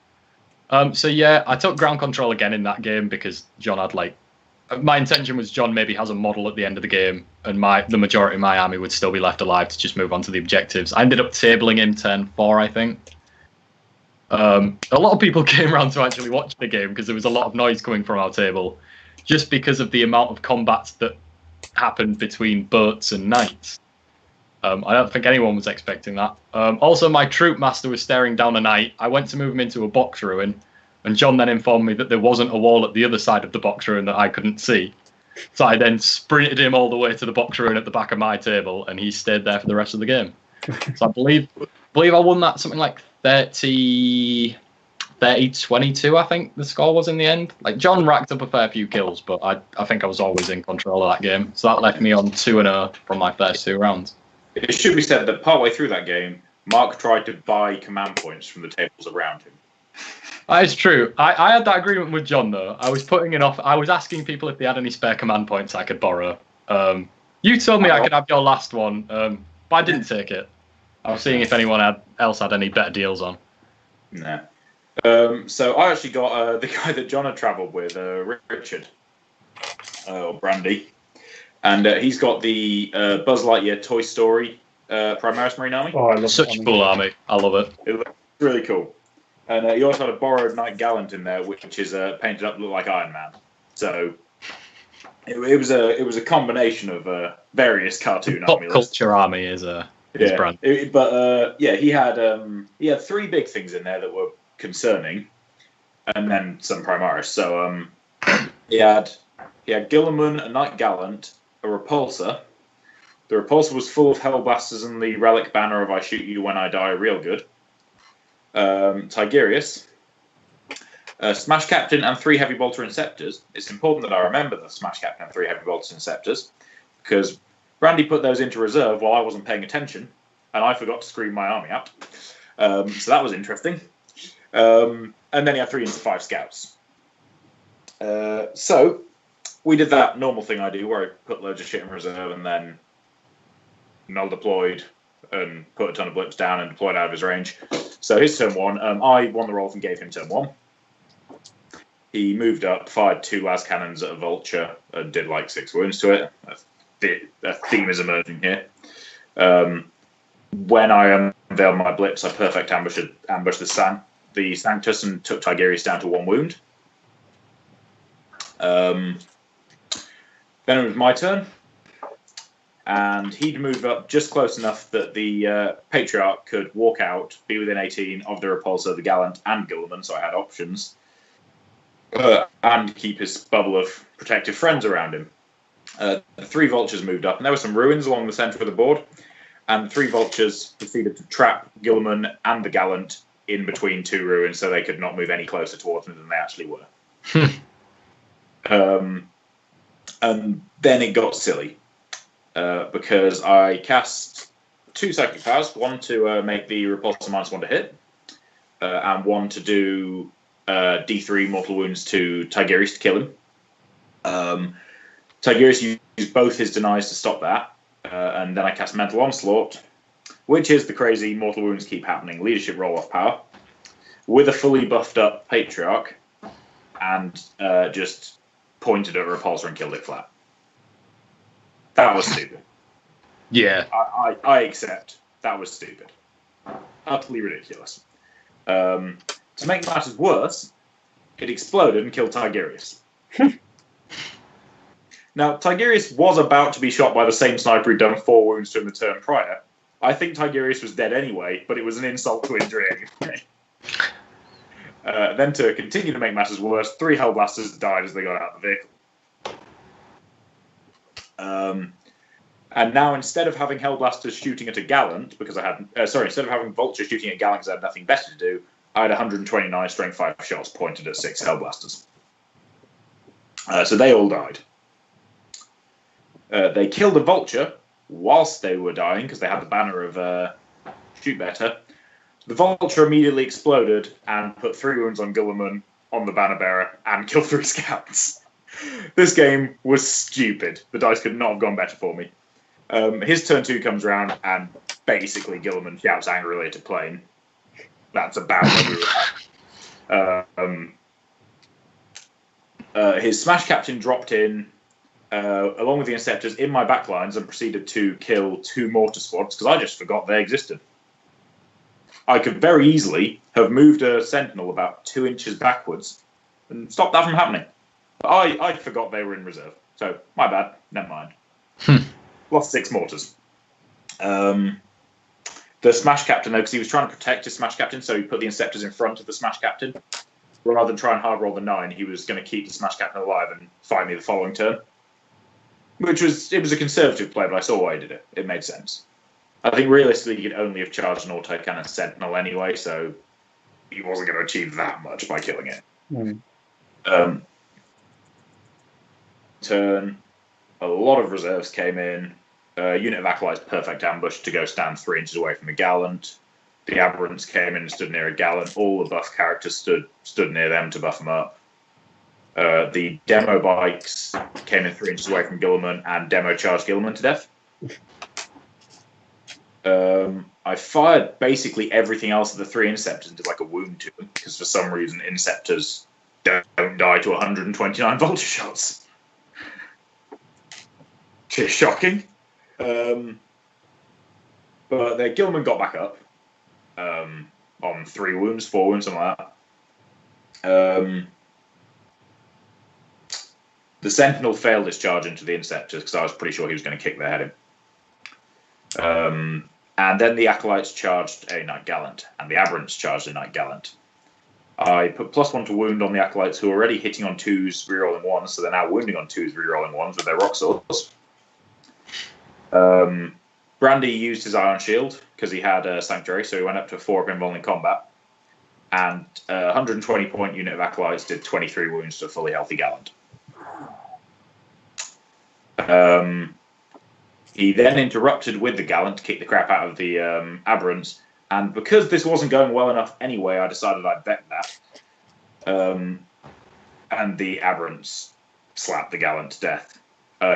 Speaker 1: So yeah, I took ground control again in that game because John had my intention was John maybe has a model at the end of the game, and the majority of my army would still be left alive to just move on to the objectives. I ended up tabling him turn 4, I think. A lot of people came around to actually watch the game because there was a lot of noise coming from our table, just because of the amount of combat that happened between boats and knights. I don't think anyone was expecting that. Also, my troop master was staring down a knight. I went to move him into a box ruin, and John then informed me that there wasn't a wall at the other side of the box ruin that I couldn't see. So I then sprinted him all the way to the box ruin at the back of my table, and he stayed there for the rest of the game. So I believe I won that something like 30-22, I think the score was in the end. Like, John racked up a fair few kills, but I think I was always in control of that game. So that left me on 2-0 from my first 2 rounds.
Speaker 2: It should be said that partway through that game, Mark tried to buy command points from the tables around him.
Speaker 1: That is true. I had that agreement with John, though. I was putting it off. I was asking people if they had any spare command points I could borrow. You told me I could have your last one, but I didn't take it. I was seeing if anyone else had any better deals on.
Speaker 2: Nah. So I actually got the guy that John had travelled with, Richard, or Brandy. And he's got the Buzz Lightyear Toy Story Primaris Marine Army.
Speaker 3: Oh, I love
Speaker 1: Such a cool army. I love it.
Speaker 2: It looks really cool. And he also had a borrowed Knight Gallant in there, which is painted up to look like Iron Man. So it was a combination of various cartoon
Speaker 1: Pop
Speaker 2: army
Speaker 1: culture army is his brand.
Speaker 2: He had 3 big things in there that were concerning, and then some Primaris. So he had Guilliman, a Knight Gallant, a Repulsor. The Repulsor was full of Hellblasters and the relic banner of I shoot you when I die real good. Tigerius, Smash Captain, and 3 Heavy Bolter Inceptors. It's important that I remember the Smash Captain and 3 Heavy Bolter Inceptors, because Brandy put those into reserve while I wasn't paying attention, and I forgot to screen my army out. So that was interesting. And then he had 3 into 5 Scouts. So we did that normal thing I do, where I put loads of shit in reserve and then null deployed, and put a ton of blips down and deployed out of his range. So his turn 1, I won the roll and gave him turn 1. He moved up, fired 2 las cannons at a vulture, and did like 6 wounds to it. A theme is emerging here. When I unveiled my blips, I perfect ambushed the Sanctus and took Tigerius down to 1 wound. Then it was my turn, and he'd moved up just close enough that the Patriarch could walk out, be within 18 of the Repulsor, the Gallant, and Guilliman, so I had options, and keep his bubble of protective friends around him. The 3 vultures moved up, and there were some ruins along the centre of the board, and the 3 vultures proceeded to trap Guilliman and the Gallant in between 2 ruins, so they could not move any closer towards me than they actually were. And then it got silly, because I cast 2 psychic powers, one to make the repulsor -1 to hit, and one to do D3 mortal wounds to Tigerius to kill him. Tigerius used both his denies to stop that, and then I cast Mental Onslaught, which is the crazy mortal wounds keep happening leadership roll-off power, with a fully buffed up Patriarch, and just pointed at a repulsor and killed it flat. That was stupid.
Speaker 1: Yeah.
Speaker 2: I accept. That was stupid. Utterly ridiculous. To make matters worse, it exploded and killed Tigerius. Now, Tigerius was about to be shot by the same sniper who'd done 4 wounds to him the turn prior. I think Tigerius was dead anyway, but it was an insult to injury anyway. Then to continue to make matters worse, 3 Hellblasters died as they got out of the vehicle. And now instead of having Hellblasters shooting at a Gallant, because I had... instead of having Vultures shooting at Gallant because I had nothing better to do, I had 129 strength 5 shots pointed at 6 Hellblasters. So they all died. They killed a Vulture whilst they were dying, because they had the banner of shoot better. The Vulture immediately exploded and put 3 wounds on Guilliman, on the banner bearer, and killed 3 scouts. This game was stupid. The dice could not have gone better for me. His turn 2 comes around, and basically Guilliman shouts angrily at a plane. That's about where we were. His Smash Captain dropped in, along with the Inceptors, in my backlines and proceeded to kill 2 mortar squads, because I just forgot they existed. I could very easily have moved a Sentinel about 2 inches backwards and stopped that from happening. But I forgot they were in reserve. So, my bad. Never mind. Lost 6 mortars. The Smash Captain, though, because he was trying to protect his Smash Captain, so he put the Inceptors in front of the Smash Captain. Rather than try and hard roll the 9, he was going to keep the Smash Captain alive and fight me the following turn. It was a conservative play, but I saw why he did it. It made sense. I think realistically he could only have charged an autocannon Sentinel anyway, so he wasn't going to achieve that much by killing it. Turn, a lot of reserves came in. Unit of Acolytes perfect ambush to go stand 3 inches away from the Gallant. The Aberrants came in and stood near a Gallant. All the buff characters stood near them to buff them up. The demo bikes came in 3 inches away from Guilliman and demo charged Guilliman to death. I fired basically everything else of the 3 Inceptors and did like a wound to them, because for some reason Inceptors don't die to 129 Vulture shots. Which is shocking. But their Guilliman got back up on 3 wounds, 4 wounds, something like that. The Sentinel failed his charge into the Inceptors because I was pretty sure he was going to kick their head in. And then the Acolytes charged a Knight Gallant, and the Aberrants charged a Knight Gallant. I put +1 to wound on the Acolytes, who were already hitting on 2s, rerolling 1s, so they're now wounding on 2s, rerolling 1s with their rock swords. Brandy used his Iron Shield, because he had a Sanctuary, so he went up to 4 of involving combat. And 120 point unit of Acolytes did 23 wounds to a fully healthy Gallant. He then interrupted with the Gallant to kick the crap out of the Aberrants, and because this wasn't going well enough anyway, I decided I'd bet that. And the Aberrants slapped the Gallant to death.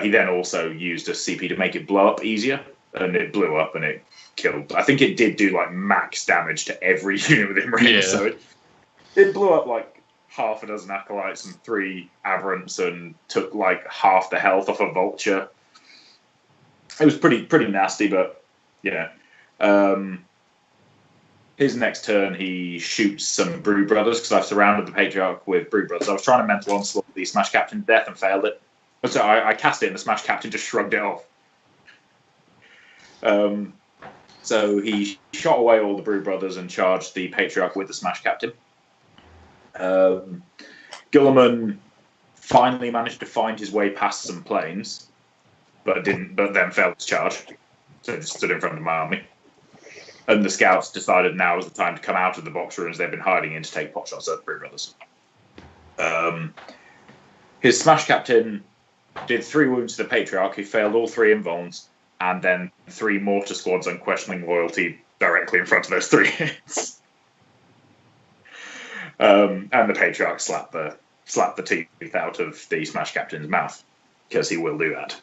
Speaker 2: He then also used a CP to make it blow up easier, and it blew up and it killed. I think it did do like max damage to every unit within range, so it blew up like half a dozen acolytes and 3 aberrants and took like half the health off a vulture. It was pretty nasty, but his next turn he shoots some Brood Brothers because I've surrounded the Patriarch with Brood Brothers. I was trying to mental onslaught the Smash Captain to death and failed it. So I cast it and the Smash Captain just shrugged it off. So he shot away all the Brood Brothers and charged the Patriarch with the Smash Captain. Guilliman finally managed to find his way past some planes, but then failed to charge. So he just stood in front of my army. And the scouts decided now was the time to come out of the box rooms they've been hiding in to take pot shots at the Brood Brothers. His Smash Captain did 3 wounds to the Patriarch. He failed all 3 invulns, and then 3 mortar squads unquestioning loyalty directly in front of those 3 hits. And the Patriarch slapped the teeth out of the Smash Captain's mouth, because he will do that.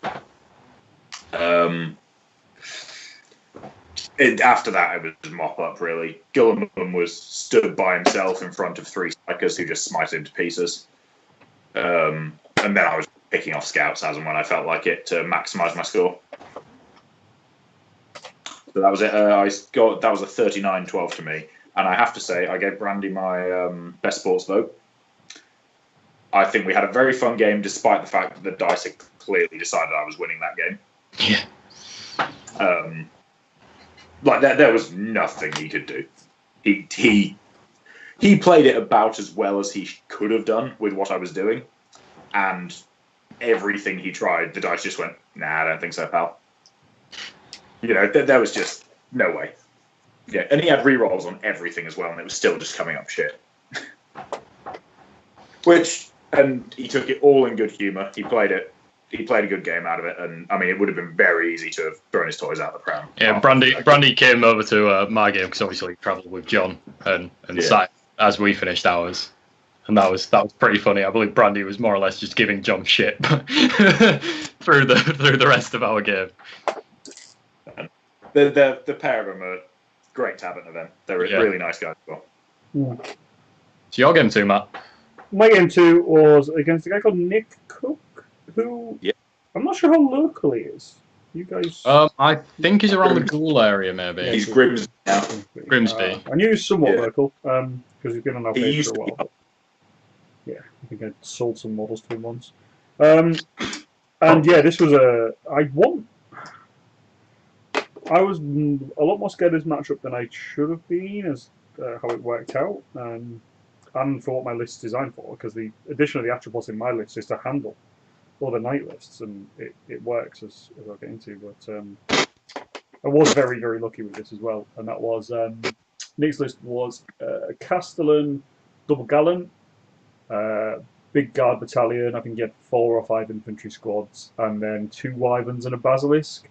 Speaker 2: After that, it was mop up, really. Guilliman was stood by himself in front of 3 strikers who just smited him to pieces. And then I was picking off scouts as and when I felt like it to maximise my score. So that was it. That was a 39-12 to me. And I have to say, I gave Brandy my best sports vote. I think we had a very fun game, despite the fact that the dice had clearly decided I was winning that game. Yeah. There was nothing he could do. He played it about as well as he could have done with what I was doing, and everything he tried, the dice just went, nah, I don't think so, pal. There was just no way. Yeah, and he had rerolls on everything as well, and it was still just coming up shit. And he took it all in good humour. He played a good game out of it, and I mean, it would have been very ezy to have thrown his toys out the pram.
Speaker 1: Yeah, Brandy came over to my game because obviously he travelled with John and sat as we finished ours, and that was pretty funny. I believe Brandy was more or less just giving John shit through the rest of our game.
Speaker 2: The pair of them are great to have at an event. They're really nice guys as well.
Speaker 3: Yeah.
Speaker 1: So your game 2, Matt?
Speaker 3: My game 2 was against a guy called Nick Cook, who I'm not sure how local he is. You guys?
Speaker 1: I think he's around the Ghoul area, maybe.
Speaker 2: Yeah, he's Grimsby now.
Speaker 1: Grimsby.
Speaker 3: I knew he was somewhat local because he's been on our page for a while. Yeah, I think I sold some models to him once. And yeah, this was I was a lot more scared of this matchup than I should have been, as how it worked out, and for what my list is designed for, because the addition of the attributes in my list is to handle all the night lists, and it works, as I'll get into. But I was very, very lucky with this as well, and that was Nick's list was Castellan, double gallant, big guard battalion. I think he had 4 or 5 infantry squads, and then 2 wyverns and a basilisk.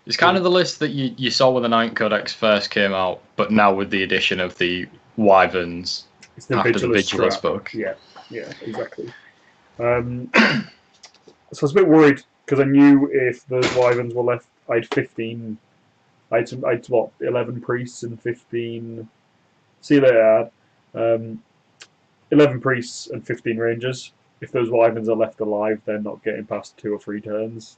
Speaker 1: It's kind of the list that you saw when the Ninth Codex first came out, but now with the addition of the wyverns after the Vigilus book.
Speaker 3: Yeah, exactly. So I was a bit worried because I knew if those wyverns were left, I had 15. I had 11 priests and 15. See you later, Ad. 11 priests and 15 rangers. If those wyverns are left alive, they're not getting past 2 or 3 turns.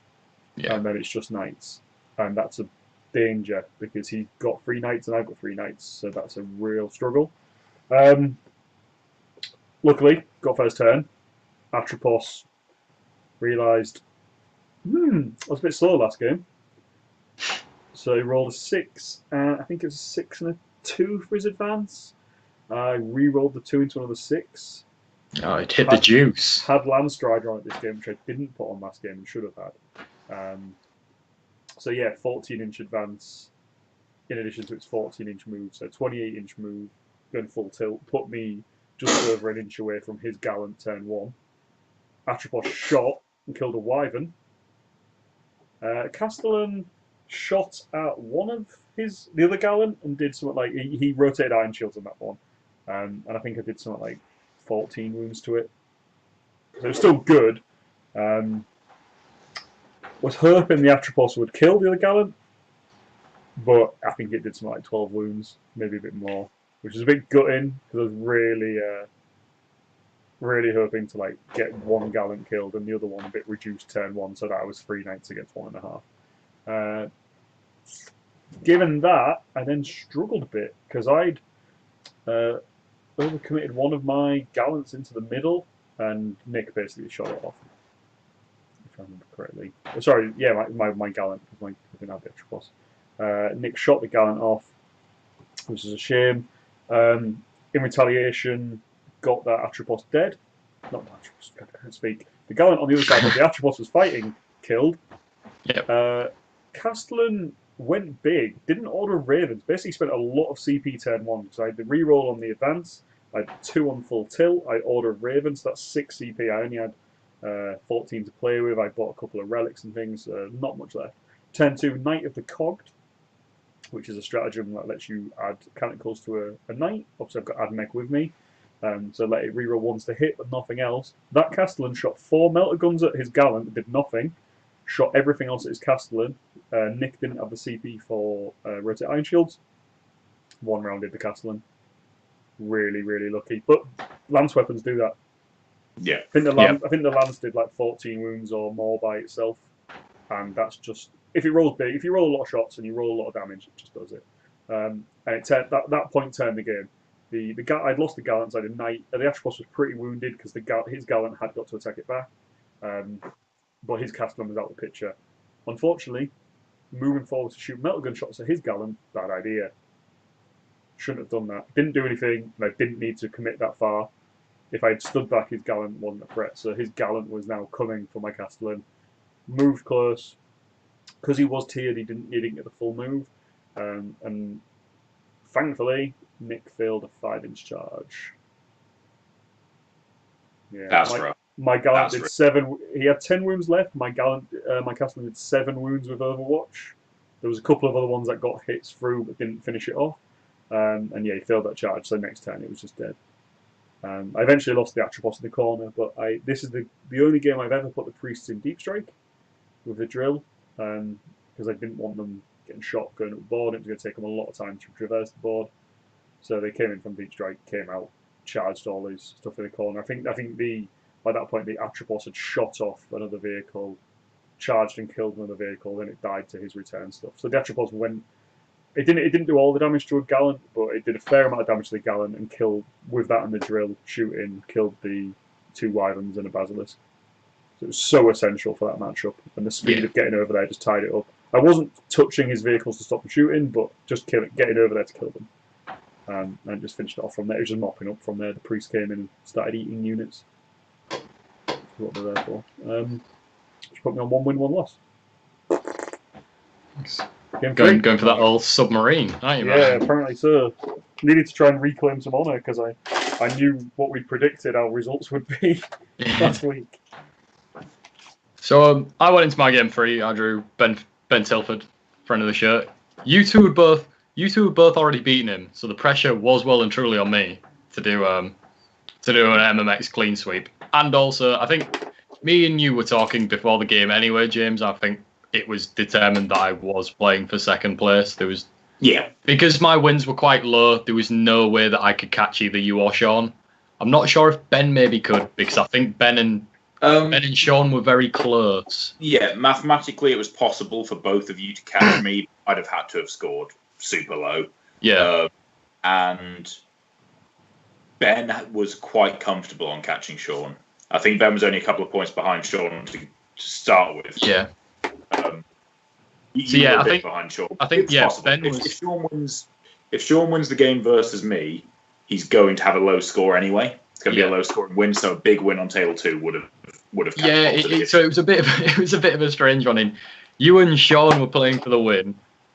Speaker 1: Yeah.
Speaker 3: And then it's just knights. And that's a danger because he's got 3 knights and I've got 3 knights, so that's a real struggle. Luckily, got first turn. Atropos realised, I was a bit slow last game. So he rolled a 6, and I think it was a 6 and a 2 for his advance. I re-rolled the 2 into another 6.
Speaker 1: Oh, it hit the juice.
Speaker 3: Had Landstrider on it this game, which I didn't put on last game and should have had. So yeah, 14-inch advance in addition to its 14-inch move. So 28-inch move, going full tilt, put me just over an inch away from his gallant turn 1. Atropos shot and killed a wyvern. Castellan shot at one of the other gallant and did something like he rotated iron shields on that one, and I think I did something like 14 wounds to it. So it was still good. Was hoping the Atropos would kill the other gallant, but I think it did something like 12 wounds, maybe a bit more, which is a bit gutting because I was really hoping to like get one gallant killed and the other one a bit reduced turn 1, so that I was 3 knights against 1.5. Given that, I then struggled a bit because I'd overcommitted one of my gallants into the middle, and Nick basically shot it off. If I remember correctly. Sorry, yeah, my gallant, because I didn't have the extra boss. Nick shot the gallant off, which is a shame. In retaliation, got that Atropos dead. Not the Atropos, I can't speak. The gallant on the other side that the Atropos was fighting killed.
Speaker 1: Yep.
Speaker 3: Castellan went big, didn't order Ravens, basically spent a lot of CP turn 1. So I had the reroll on the advance, I had 2 on full tilt, I ordered Ravens, that's 6 CP, I only had 14 to play with, I bought a couple of relics and things, not much left. Turn 2, Knight of the Cogged, which is a stratagem that lets you add canticles to a knight. Obviously I've got Admech with me, so let it reroll once to hit, but nothing else. That Castellan shot 4 melter guns at his gallant, did nothing. Shot everything else at his Castellan. Nick didn't have the CP for rotate iron shields. 1 round did the Castellan. Really lucky. But lance weapons do that.
Speaker 2: Yeah.
Speaker 3: I think the lance did like 14 wounds or more by itself, and that's just if it rolls big. If you roll a lot of shots and you roll a lot of damage, it just does it. And it that point turned the game. I'd lost the gallants. I had a knight. The Atropos was pretty wounded because his gallant had got to attack it back. But his Castellan was out of the picture. Unfortunately, moving forward to shoot metal gun shots at his gallant, bad idea. Shouldn't have done that. Didn't do anything, and I didn't need to commit that far. If I had stood back, his gallant wasn't a threat. So his gallant was now coming for my Castellan. Moved close. Because he was tiered, he didn't get the full move. And thankfully, Nick failed a 5-inch charge. Yeah,
Speaker 2: that's right.
Speaker 3: My gallant did 7. He had 10 wounds left. My Castellan did 7 wounds with Overwatch. There was a couple of other ones that got hits through but didn't finish it off. And yeah, he failed that charge. So next turn it was just dead. I eventually lost the Atropos in the corner, but this is the only game I've ever put the priests in deep strike with the drill, because I didn't want them getting shot going up the board. It was going to take them a lot of time to traverse the board. So they came in from deep strike, came out, charged all his stuff in the corner. I think by that point, the Atropos had shot off another vehicle, charged and killed another vehicle, then it died to his return stuff. So the Atropos went. It didn't do all the damage to a gallant, but it did a fair amount of damage to the gallant and killed, with that and the drill shooting, killed the 2 wyverns and a basilisk. So it was so essential for that matchup, and the speed of getting over there just tied it up. I wasn't touching his vehicles to stop them shooting, but just getting over there to kill them. And just finished it off from there. It was just mopping up from there. The priest came in and started eating units. That's what they're there for. Which put me on 1 win, 1 loss.
Speaker 1: Going for that old submarine, aren't you, man?
Speaker 3: Yeah, apparently so. Needed to try and reclaim some honour because I knew what we predicted our results would be last week.
Speaker 1: So I went into my game 3. I drew Ben Tilford, friend of the show. You two had both already beaten him, so the pressure was well and truly on me to do an MMX clean sweep. And also, I think me and you were talking before the game anyway, James. I think it was determined that I was playing for second place. Because my wins were quite low, there was no way that I could catch either you or Sean. I'm not sure if Ben maybe could, because I think Ben and Sean were very close.
Speaker 2: Yeah, mathematically it was possible for both of you to catch me. I'd have had to have scored super low.
Speaker 1: Yeah.
Speaker 2: And Ben was quite comfortable on catching Sean. I think Ben was only a couple of points behind Sean to start with.
Speaker 1: Yeah.
Speaker 2: I think behind Sean.
Speaker 1: I think Ben
Speaker 2: was. If Sean wins the game versus me, he's going to have a low score anyway. It's going to be a low scoring win, so a big win on table 2 would have.
Speaker 1: So it was a bit of a strange one. You and Sean were playing for the win,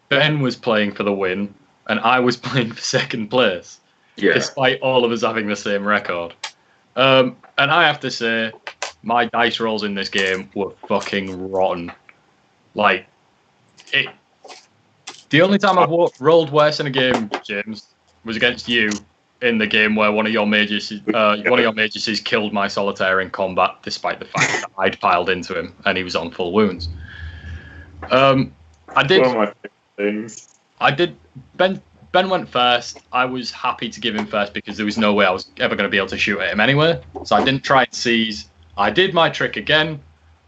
Speaker 1: Ben was playing for the win, and I was playing for second place. Yeah. Despite all of us having the same record. And I have to say, my dice rolls in this game were fucking rotten. Like, the only time I've rolled worse in a game, James, was against you in the game where one of your mages killed my solitaire in combat, despite the fact that I'd piled into him and he was on full wounds. I did.
Speaker 2: One of my favorite things.
Speaker 1: I did. Ben went first. I was happy to give him first because there was no way I was ever going to be able to shoot at him anyway. So I didn't try and seize. I did my trick again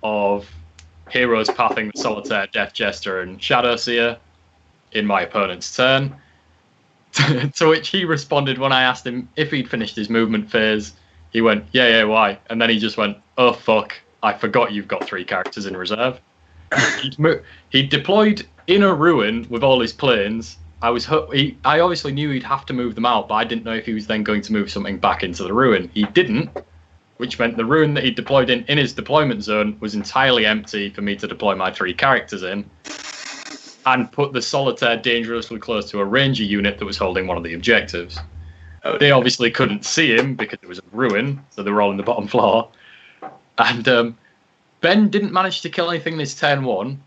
Speaker 1: of heroes pathing the Solitaire, Death Jester, and Shadow Seer in my opponent's turn. To which he responded when I asked him if he'd finished his movement phase. He went, yeah, why? And then he just went, oh, fuck, I forgot you've got 3 characters in reserve. He deployed in a ruin with all his planes. I obviously knew he'd have to move them out, but I didn't know if he was then going to move something back into the ruin. He didn't, which meant the ruin that he deployed in his deployment zone was entirely empty for me to deploy my 3 characters in, and put the Solitaire dangerously close to a ranger unit that was holding one of the objectives. They obviously couldn't see him because it was a ruin, so they were all on the bottom floor. And Ben didn't manage to kill anything this turn 1,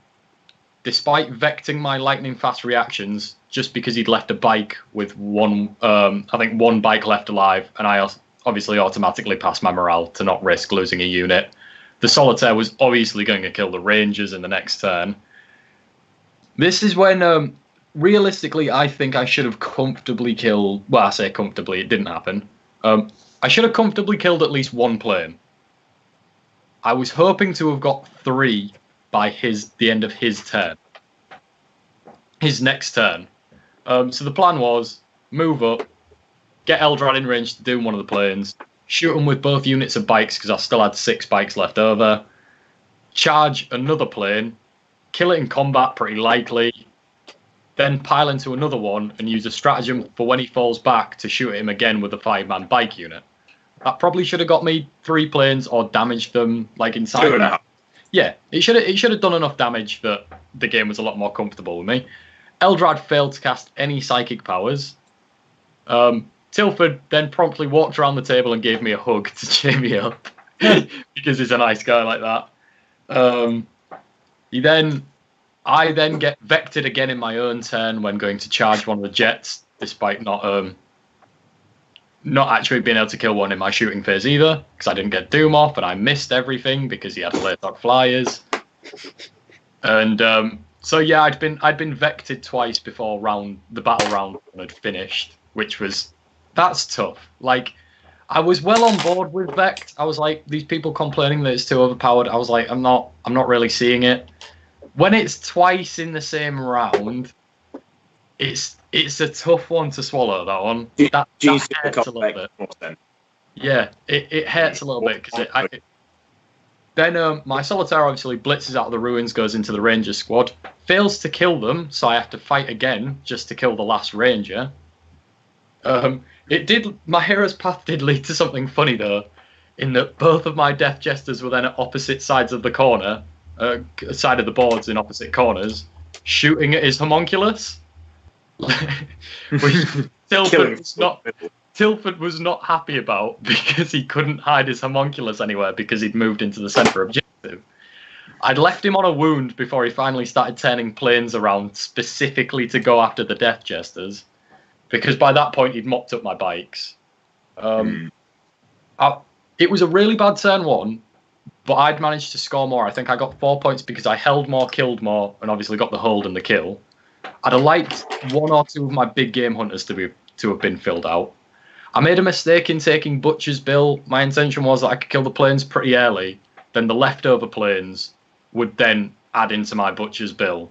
Speaker 1: despite vecting my lightning fast reactions, just because he'd left a bike with one bike left alive, and I obviously automatically passed my morale to not risk losing a unit. The Solitaire was obviously going to kill the Rangers in the next turn. This is when, realistically, I think I should have comfortably killed... Well, I say comfortably, it didn't happen. I should have comfortably killed at least 1 plane. I was hoping to have got 3 by the end of his turn. His next turn. So the plan was, move up, get Eldrad in range to do one of the planes, shoot him with both units of bikes because I still had 6 bikes left over, charge another plane, kill it in combat pretty likely, then pile into another one and use a stratagem for when he falls back to shoot at him again with a 5-man bike unit. That probably should have got me 3 planes or damaged them like inside.
Speaker 2: 2.5.
Speaker 1: Yeah, it should have done enough damage that the game was a lot more comfortable with me. Eldrad failed to cast any psychic powers. Tilford then promptly walked around the table and gave me a hug to cheer me up because he's a nice guy like that. I then get vected again in my own turn when going to charge one of the jets, despite not actually being able to kill one in my shooting phase either, because I didn't get Doom off and I missed everything because he had Laythok Flyers. And so yeah, I'd been vected twice before the battle round had finished, that's tough. Like, I was well on board with Vect. I was like, these people complaining that it's too overpowered. I was like, I'm not really seeing it. When it's twice in the same round, it's a tough one to swallow. That one. That hurts a little bit. Yeah, it hurts a little bit because then my Solitaire obviously blitzes out of the ruins, goes into the Ranger squad, fails to kill them, so I have to fight again just to kill the last Ranger. My hero's path did lead to something funny though, in that both of my Death Jesters were then at opposite sides of the corner, side of the boards in opposite corners, shooting at his homunculus. Which Tilford was not happy about because he couldn't hide his homunculus anywhere because he'd moved into the centre objective. I'd left him on a wound before he finally started turning planes around specifically to go after the Death Jesters, because by that point he'd mopped up my bikes. It was a really bad turn 1, but I'd managed to score more. I think I got 4 points because I held more, killed more, and obviously got the hold and the kill. I'd have liked 1 or 2 of my big game hunters to have been filled out. I made a mistake in taking Butcher's Bill. My intention was that I could kill the planes pretty early, then the leftover planes would then add into my Butcher's Bill,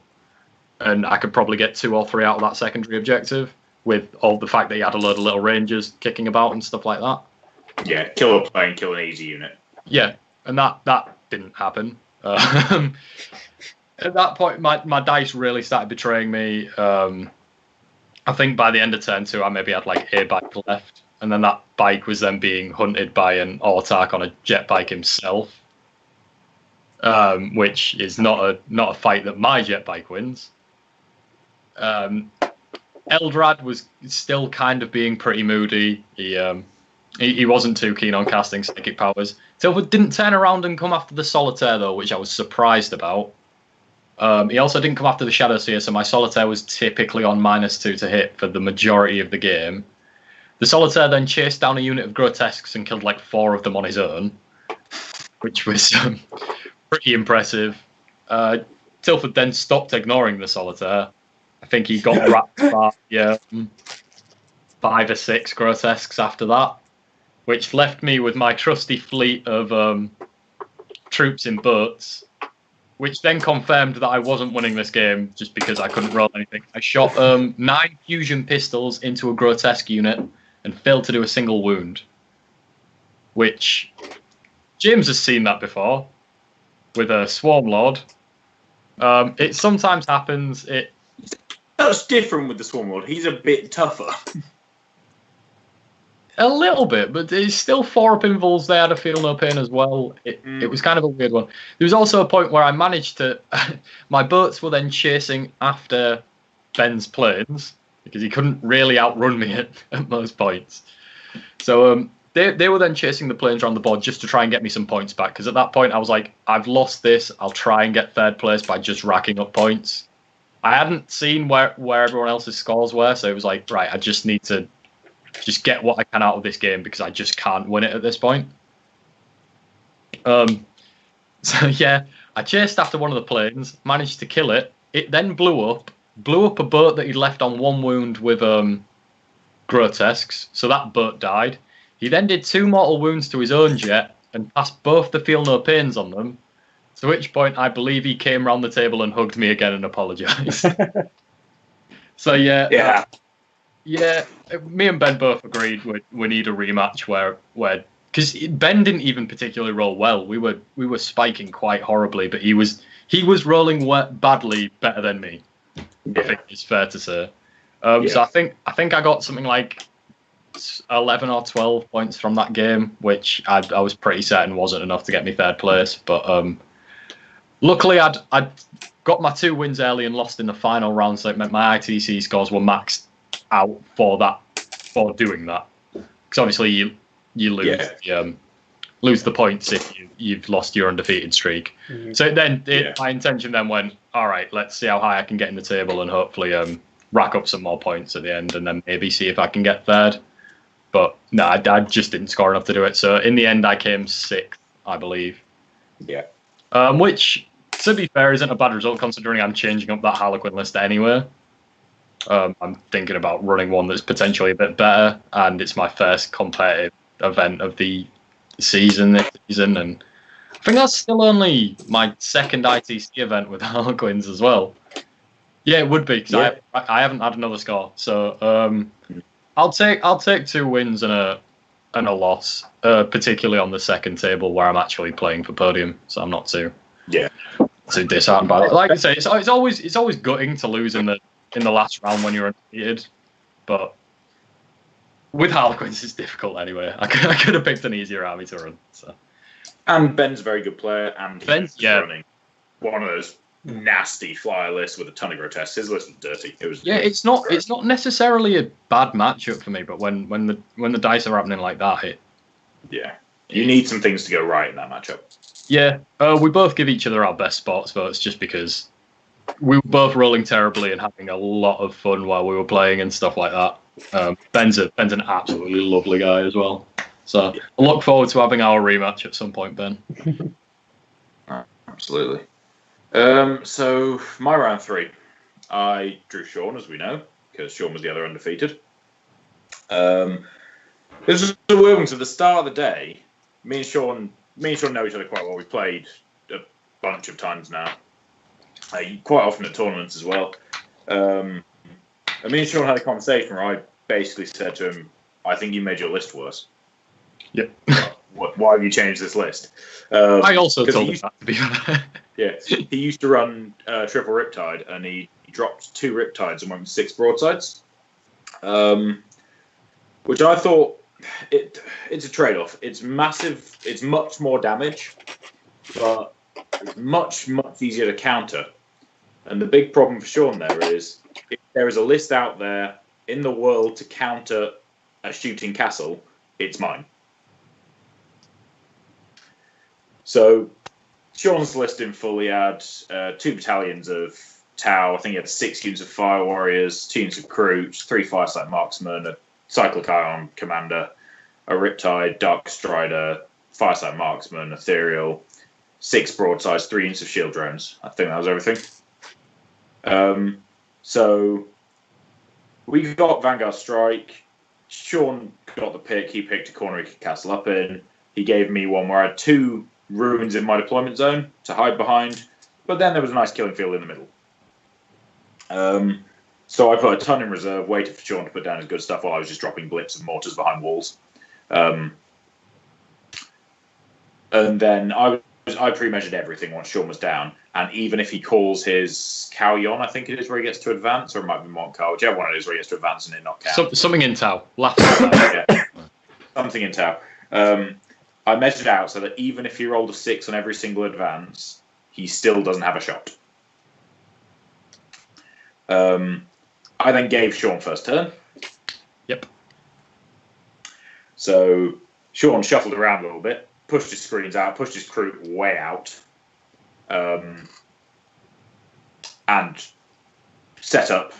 Speaker 1: and I could probably get 2 or 3 out of that secondary objective, with all the fact that he had a load of little Rangers kicking about and stuff like that.
Speaker 2: Yeah, kill a plane, kill an easy unit.
Speaker 1: Yeah, and that didn't happen. At that point, my dice really started betraying me. I think by the end of turn 2, I maybe had like a bike left, and then that bike was then being hunted by an Autark on a jet bike himself, which is not a fight that my jet bike wins. Eldrad was still kind of being pretty moody. He wasn't too keen on casting psychic powers. Tilford didn't turn around and come after the Solitaire though, which I was surprised about. He also didn't come after the Shadow Seer, so my Solitaire was typically on -2 to hit for the majority of the game. The Solitaire then chased down a unit of Grotesques and killed like 4 of them on his own, which was pretty impressive. Tilford then stopped ignoring the Solitaire I think he got wrapped by 5 or 6 grotesques after that, which left me with my trusty fleet of troops in boats, which then confirmed that I wasn't winning this game just because I couldn't roll anything. I shot 9 fusion pistols into a grotesque unit and failed to do a single wound, which James has seen that before with a Swarm Lord. It sometimes happens.
Speaker 2: That's different with the Swarm Lord. He's a bit tougher.
Speaker 1: A little bit, but there's still 4 up invulns there to feel no pain as well. It was kind of a weird one. There was also a point where I managed to... my boats were then chasing after Ben's planes because he couldn't really outrun me at most points. So they were then chasing the planes around the board just to try and get me some points back, because at that point I was like, I've lost this. I'll try and get 3rd place by just racking up points. I hadn't seen where everyone else's scores were, so it was like, right, I just need to just get what I can out of this game because I just can't win it at this point. So yeah, I chased after one of the planes, managed to kill it. It then blew up a boat that he'd left on 1 wound with grotesques, so that boat died. He then did 2 mortal wounds to his own jet and passed both the feel no pains on them, to which point I believe he came round the table and hugged me again and apologised. So yeah. Yeah, me and Ben both agreed we need a rematch where because Ben didn't even particularly roll well. We were spiking quite horribly, but he was rolling badly better than me. Yeah. I think it's fair to say. So I think I got something like 11 or 12 points from that game, which I was pretty certain wasn't enough to get me 3rd place. But luckily I'd got my 2 wins early and lost in the final round, so it meant my ITC scores were maxed out for doing that, because obviously you lose the points if you've lost your undefeated streak. Mm-hmm. So then my intention then went, all right, let's see how high I can get in the table and hopefully rack up some more points at the end, and then maybe see if I can get 3rd. But no, I just didn't score enough to do it. So in the end I came 6th, I believe.
Speaker 2: Yeah.
Speaker 1: Which, to be fair, isn't a bad result considering I'm changing up that Harlequin list anyway. I'm thinking about running one that's potentially a bit better, and it's my first competitive event of the season this season, and I think that's still only my 2nd ITC event with Harlequins as well. Yeah, it would be, because I haven't had another score. So I'll take 2 wins and a loss, particularly on the 2nd table where I'm actually playing for podium, so I'm not too disheartened by it. Like I say, it's always gutting to lose in the last round when you're undefeated, but with Harlequins it's difficult anyway. I could have picked an easier army to run. So.
Speaker 2: And Ben's a very good player, and Ben's running one of those nasty flyer lists with a ton of grotesques. His list was dirty.
Speaker 1: It's not necessarily a bad matchup for me, but when the dice are happening like that,
Speaker 2: you need some things to go right in that matchup.
Speaker 1: Yeah, we both give each other our best sports votes just because we were both rolling terribly and having a lot of fun while we were playing and stuff like that. Ben's an absolutely lovely guy as well. So I look forward to having our rematch at some point, Ben.
Speaker 2: Absolutely. So my round 3, I drew Sean, as we know, because Sean was the other undefeated. This was a weird one. So at the start of the day, me and Sean know each other quite well. We played a bunch of times now. Quite often at tournaments as well. And me and Sean had a conversation where I basically said to him, I think you made your list worse.
Speaker 1: Yep.
Speaker 2: Why have you changed this list?
Speaker 1: I also told him that, to be fair.
Speaker 2: Yeah, he used to run triple Riptide, and he dropped 2 Riptides and went with 6 broadsides. Which I thought, it's a trade-off. It's massive, it's much more damage, but it's much, much easier to counter. And the big problem for Sean there is, if there is a list out there in the world to counter a shooting castle, it's mine. So Sean's list in full, he had 2 battalions of Tau. I think he had 6 units of Fire Warriors, 2 units of Crews, 3 Firesight Marksmen, a Cyclic Ion Commander, a Riptide, Dark Strider, Firesight Marksman, Ethereal, 6 broadsides, 3 units of Shield Drones. I think that was everything. So we got Vanguard Strike. Sean got the pick. He picked a corner he could castle up in. He gave me one where I had 2 ruins in my deployment zone to hide behind, but then there was a nice killing field in the middle. So I put a ton in reserve, waited for Sean to put down his good stuff while I was just dropping blips and mortars behind walls. And then I pre-measured everything once Sean was down, and even if he calls his Kauyon, I think it is where he gets to advance, or it might be Montcal, whichever one it is where he gets to advance and it not count.
Speaker 1: Something in Tau.
Speaker 2: Yeah. Something in Tau. I measured out so that even if he rolled a 6 on every single advance, he still doesn't have a shot. I then gave Sean first turn.
Speaker 1: Yep.
Speaker 2: So Sean shuffled around a little bit, pushed his screens out, pushed his crew way out, and set up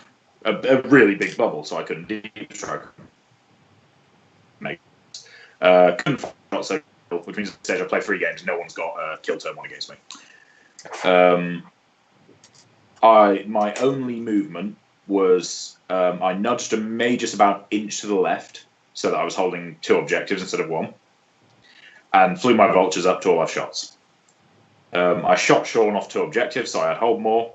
Speaker 2: a really big bubble so I couldn't deep strike. Couldn't find so, which means at the stage I play 3 games, no one's got a kill turn 1 against me. My only movement was I nudged a mage just about an inch to the left so that I was holding 2 objectives instead of 1, and flew my vultures up to all our shots. I shot Sean off 2 objectives, so I had hold more.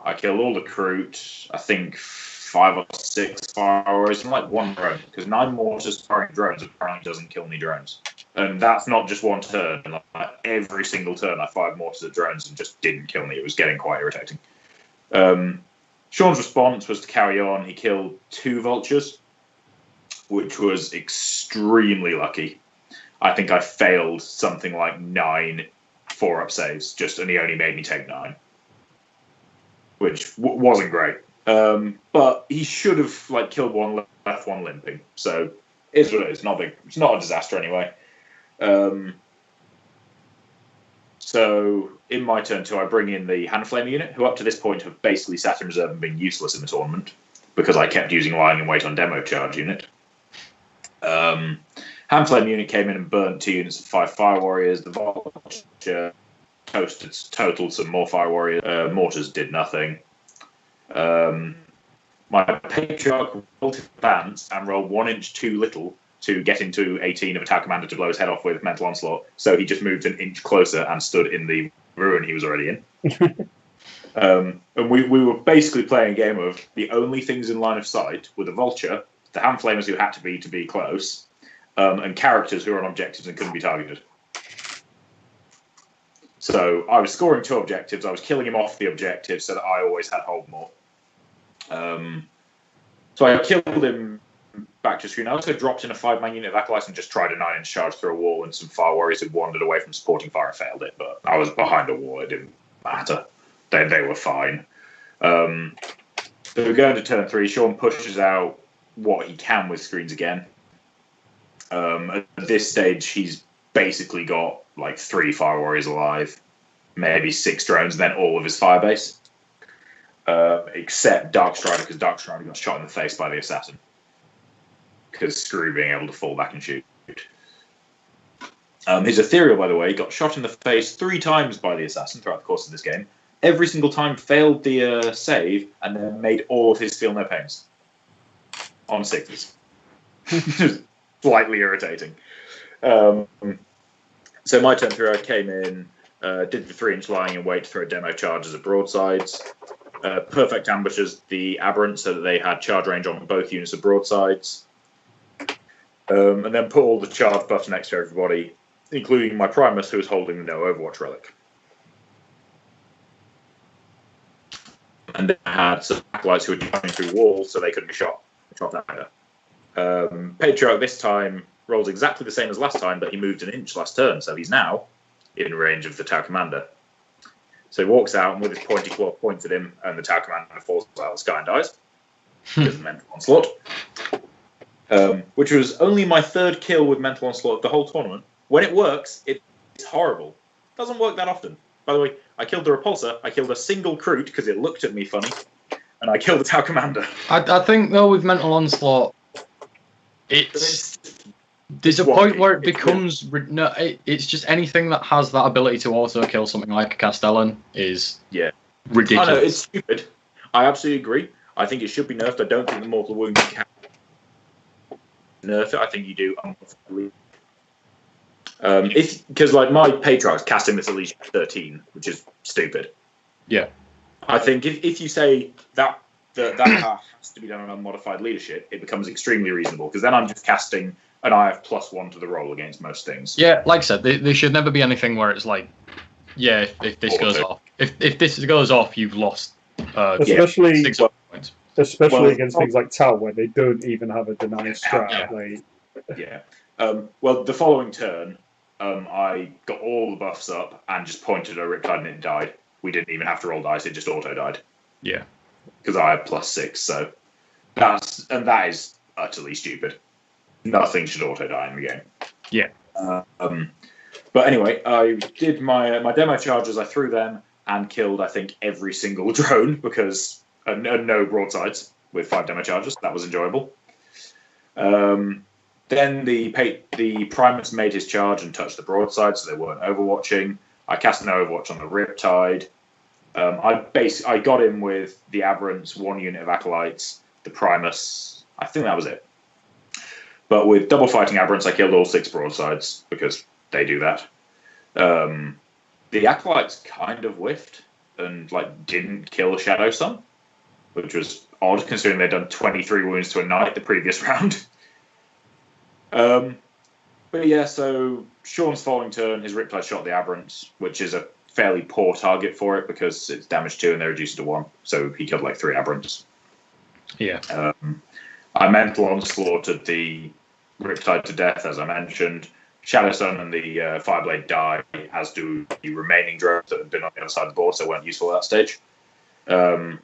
Speaker 2: I killed all the recruit, I think 5 or 6 firewalls, and like 1 drone, because 9 mortars firing drones apparently doesn't kill any drones. And that's not just 1 turn. Like, every single turn I fired mortars at drones and just didn't kill me. It was getting quite irritating. Sean's response was to carry on. He killed 2 vultures, which was extremely lucky. I think I failed something like 9 4-up saves, and he only made me take 9, which wasn't great. But he should have killed 1, left 1 limping. So it's what it is. Not big. It's not a disaster anyway. So in my turn 2, I bring in the Handflame unit, who up to this point have basically sat in reserve and been useless in the tournament because I kept using lying in wait on demo charge unit. Handflame unit came in and burnt 2 units of 5 Fire Warriors. The Vulture totaled some more Fire Warriors. Mortars did nothing. My Patriarch rolled his advance and rolled 1 inch too little to get into 18 of a Tau Commander to blow his head off with Mental Onslaught, so he just moved an inch closer and stood in the ruin he was already in. And we were basically playing a game of the only things in line of sight were the Vulture, the Handflamers who had to be close, and characters who were on objectives and couldn't be targeted. So I was scoring 2 objectives, I was killing him off the objective so that I always had hold more. So I killed him back to screen. I also dropped in a 5-man unit of Acolytes and just tried a 9-inch charge through a wall, and some Fire Warriors had wandered away from supporting fire and failed it, but I was behind a wall, it didn't matter. They were fine. So we're going to turn 3. Sean pushes out what he can with screens again. At this stage, he's basically got 3 Fire Warriors alive, maybe 6 drones, and then all of his firebase. Except Dark Strider, because Dark Strider got shot in the face by the assassin. Because screw being able to fall back and shoot. His Ethereal, by the way, got shot in the face 3 times by the assassin throughout the course of this game. Every single time failed the save, and then made all of his feel no pains. On 6s. Just slightly irritating. So my turn through, I came in, did the 3-inch lying in wait to throw demo charges at broadsides. Perfect ambushes the Aberrant so that they had charge range on both units of broadsides. And then put all the charge buffs next to everybody, including my Primus, who was holding no Overwatch relic. And then I had some acolytes who were jumping through walls so they couldn't be shot either. Patriarch this time rolls exactly the same as last time, but he moved an inch last turn, so he's now in range of the Tau Commander. So he walks out and with his pointy claw points at him, and the Tau Commander falls out of the sky and dies. Because of Mental Onslaught. Which was only my 3rd kill with Mental Onslaught of the whole tournament. When it works, it's horrible. It doesn't work that often. By the way, I killed the Repulsor, I killed a single Kroot because it looked at me funny, and I killed the Tau Commander.
Speaker 1: I think, though, with Mental Onslaught, there's a point where it becomes... it's just anything that has that ability to auto-kill something like a Castellan is ridiculous.
Speaker 2: I know, it's stupid. I absolutely agree. I think it should be nerfed. I don't think the mortal wound can nerf it. I think you do unmodified. Because like my Patriarch's casting this at least 13, which is stupid.
Speaker 1: Yeah.
Speaker 2: I think if you say that has to be done on unmodified leadership, it becomes extremely reasonable, because then I'm just casting and I have +1 to the roll against most things.
Speaker 1: Yeah, like I said, there should never be anything where it's like, yeah, if this goes off, if this goes off, you've lost.
Speaker 3: Especially
Speaker 1: 6 points.
Speaker 3: Especially against things like Tal, where they don't even have a deny strat.
Speaker 2: Well, the following turn, I got all the buffs up and just pointed a Riptide and it died. We didn't even have to roll dice; it just auto died.
Speaker 1: Yeah,
Speaker 2: because I had +6. So that is utterly stupid. Nothing should auto die in the game.
Speaker 1: Yeah.
Speaker 2: But anyway, I did my demo charges. I threw them and killed, I think, every single drone because no broadsides with 5 demo charges. That was enjoyable. Then the Primus made his charge and touched the broadside, so they weren't overwatching. I cast an overwatch on the Riptide. I got him with the Aberrants, 1 unit of Acolytes, the Primus. I think that was it. But with double fighting Aberrants, I killed all 6 broadsides because they do that. The Acolytes kind of whiffed and didn't kill Shadow Sun, which was odd considering they'd done 23 wounds to a knight the previous round. But yeah, so Sean's following turn, his Riptide shot the Aberrants, which is a fairly poor target for it because it's damage 2 and they're reduced to 1. So he killed 3 Aberrants.
Speaker 1: Yeah.
Speaker 2: I mental onslaughted the Riptide to death, as I mentioned. Shadow Sun and the Fireblade die, as do the remaining drones that had been on the other side of the board, so weren't useful at that stage. And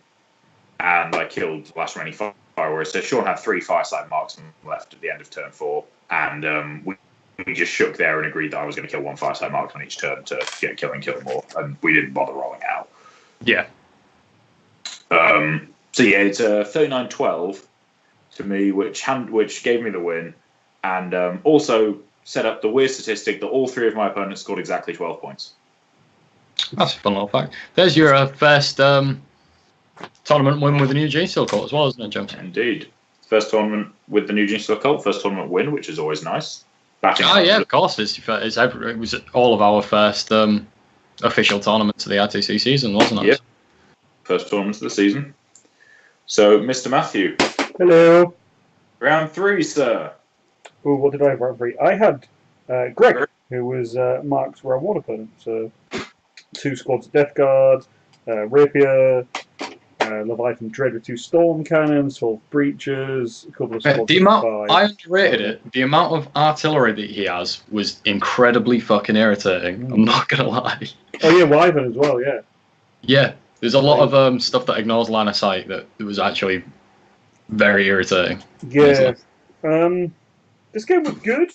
Speaker 2: I killed the last remaining fire warriors. So Sean had 3 Firesight marksmen left at the end of turn 4, and we just shook there and agreed that I was going to kill 1 Firesight marksman each turn to get kill more, and we didn't bother rolling out.
Speaker 1: Yeah.
Speaker 2: So yeah, it's a 39-12 to me, which gave me the win, and also set up the weird statistic that all 3 of my opponents scored exactly 12 points.
Speaker 1: That's a fun little fact. There's your first tournament win with the new Gene Steel Cult as well, isn't it, James?
Speaker 2: Indeed. First tournament with the new Gene Steel Cult, first tournament win, which is always nice.
Speaker 1: Yeah, of course. It was all of our first official tournaments of the RTC season, wasn't it?
Speaker 2: Yep. First tournament of the season. So, Mr. Matthew.
Speaker 3: Hello.
Speaker 2: Round 3, sir.
Speaker 3: Oh, what did I have round 3? I had Greg, who was Mark's round 1 opponent. So 2 squads of Death Guard, Rapier, Leviathan Dread with 2 Storm Cannons, 12 Breachers, a couple of squads of 5.
Speaker 1: I underrated it. The amount of artillery that he has was incredibly fucking irritating. I'm not going to lie.
Speaker 3: Oh, yeah, Wyvern as well, yeah.
Speaker 1: Yeah, there's a lot of stuff that ignores line of sight that was actually very irritating.
Speaker 3: Yeah. This game was good.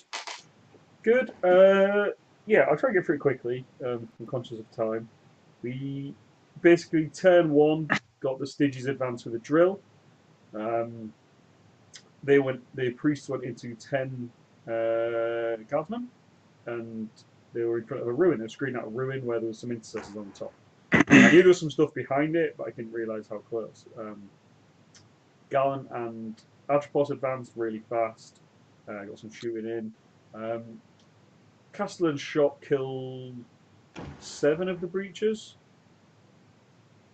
Speaker 3: Good. Yeah, I'll try and get through it quickly. I'm conscious of time. We basically, turn 1, got the Stygies advance with a drill. The priests went into 10 guardsmen, and they were in front of a ruin. They were screening out a ruin where there was some intercessors on the top. I knew there was some stuff behind it, but I didn't realise how close. Galen and Atropos advanced really fast. Got some shooting in. Castellan's shot killed 7 of the breachers.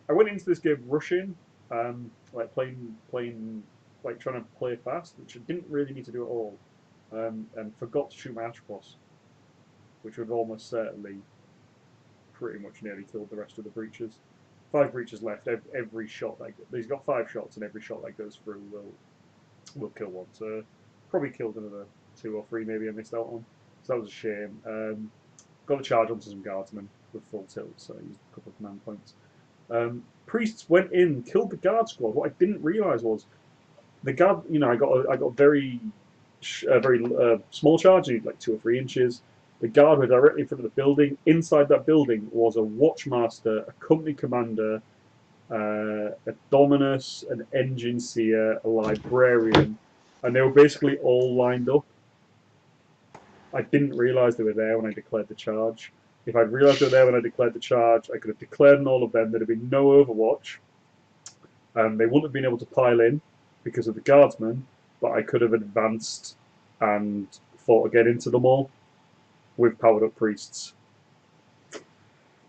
Speaker 3: I went into this game rushing, playing, trying to play fast, which I didn't really need to do at all, and forgot to shoot my Atropos, which would almost certainly pretty much nearly killed the rest of the breachers. 5 breachers left. Every shot he's got 5 shots, and every shot that goes through will kill 1. So probably killed another 2 or 3 maybe I missed out on. So that was a shame. Got the charge onto some guardsmen with full tilt, so I used a couple of command points. Priests went in, killed the guard squad. What I didn't realise was the guard. I got a very small charge, like 2 or 3 inches. The guard were directly in front of the building. Inside that building was a watchmaster, a company commander, a dominus, an engine seer, a librarian, and they were basically all lined up. I didn't realise they were there when I declared the charge. If I'd realised they were there when I declared the charge, I could have declared on all of them. There'd have been no Overwatch. They wouldn't have been able to pile in because of the guardsmen, but I could have advanced and fought again into them all with powered up priests.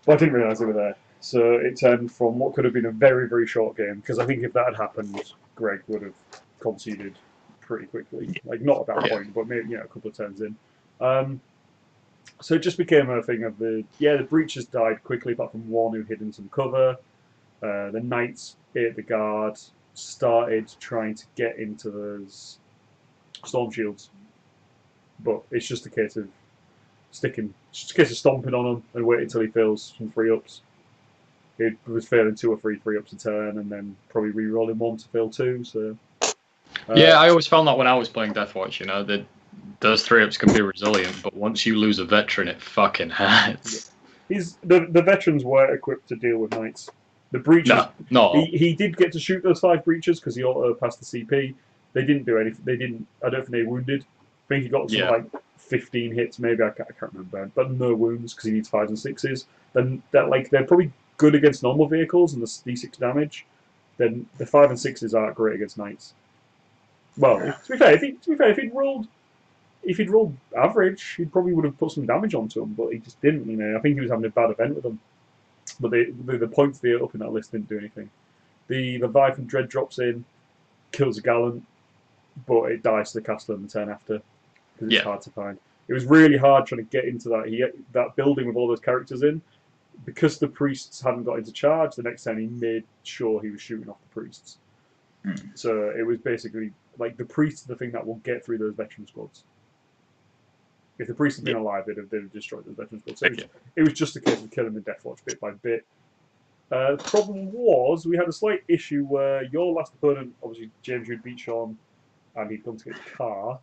Speaker 3: But I didn't realise they were there. So it turned from what could have been a very, very short game, because I think if that had happened, Greg would have conceded pretty quickly. Like, not at that point, but maybe a couple of turns in. So it just became a thing of the breaches died quickly, apart from one who hid in some cover. The knights ate the guard, started trying to get into those storm shields. But it's just a case of stomping on him and waiting until he fails some 3-ups. He was failing 2 or 3 ups a turn, and then probably re-rolling 1 to fail 2. So
Speaker 1: I always found that when I was playing Deathwatch, that those 3-ups can be resilient, but once you lose a veteran, it fucking hurts.
Speaker 3: The veterans were equipped to deal with knights. The breaches,
Speaker 1: no.
Speaker 3: He did get to shoot those 5 breaches because he auto passed the CP. They didn't do anything. I don't think they wounded. I think he got something like 15 hits, maybe. I can't remember, but no wounds because he needs 5s and 6s. Then they're probably good against normal vehicles and the D6 damage. Then the 5 and 6s aren't great against knights. Well, to be fair, if he'd rolled average, he probably would have put some damage onto him, but he just didn't. I think he was having a bad event with them. But the points they up in that list didn't do anything. The Vive from Dread drops in, kills a Gallant, but it dies to the Castellan in the turn after because it's hard to find. It was really hard trying to get into that building with all those characters in. Because the priests hadn't got into charge, the next turn he made sure he was shooting off the priests. So it was basically like the priests are the thing that will get through those veteran squads. If the priests had been alive, they'd have destroyed those veteran squads. So it was just a case of killing the Deathwatch bit by bit. The problem was we had a slight issue where your last opponent, obviously James, you'd beat Sean, and he'd gone to get his car,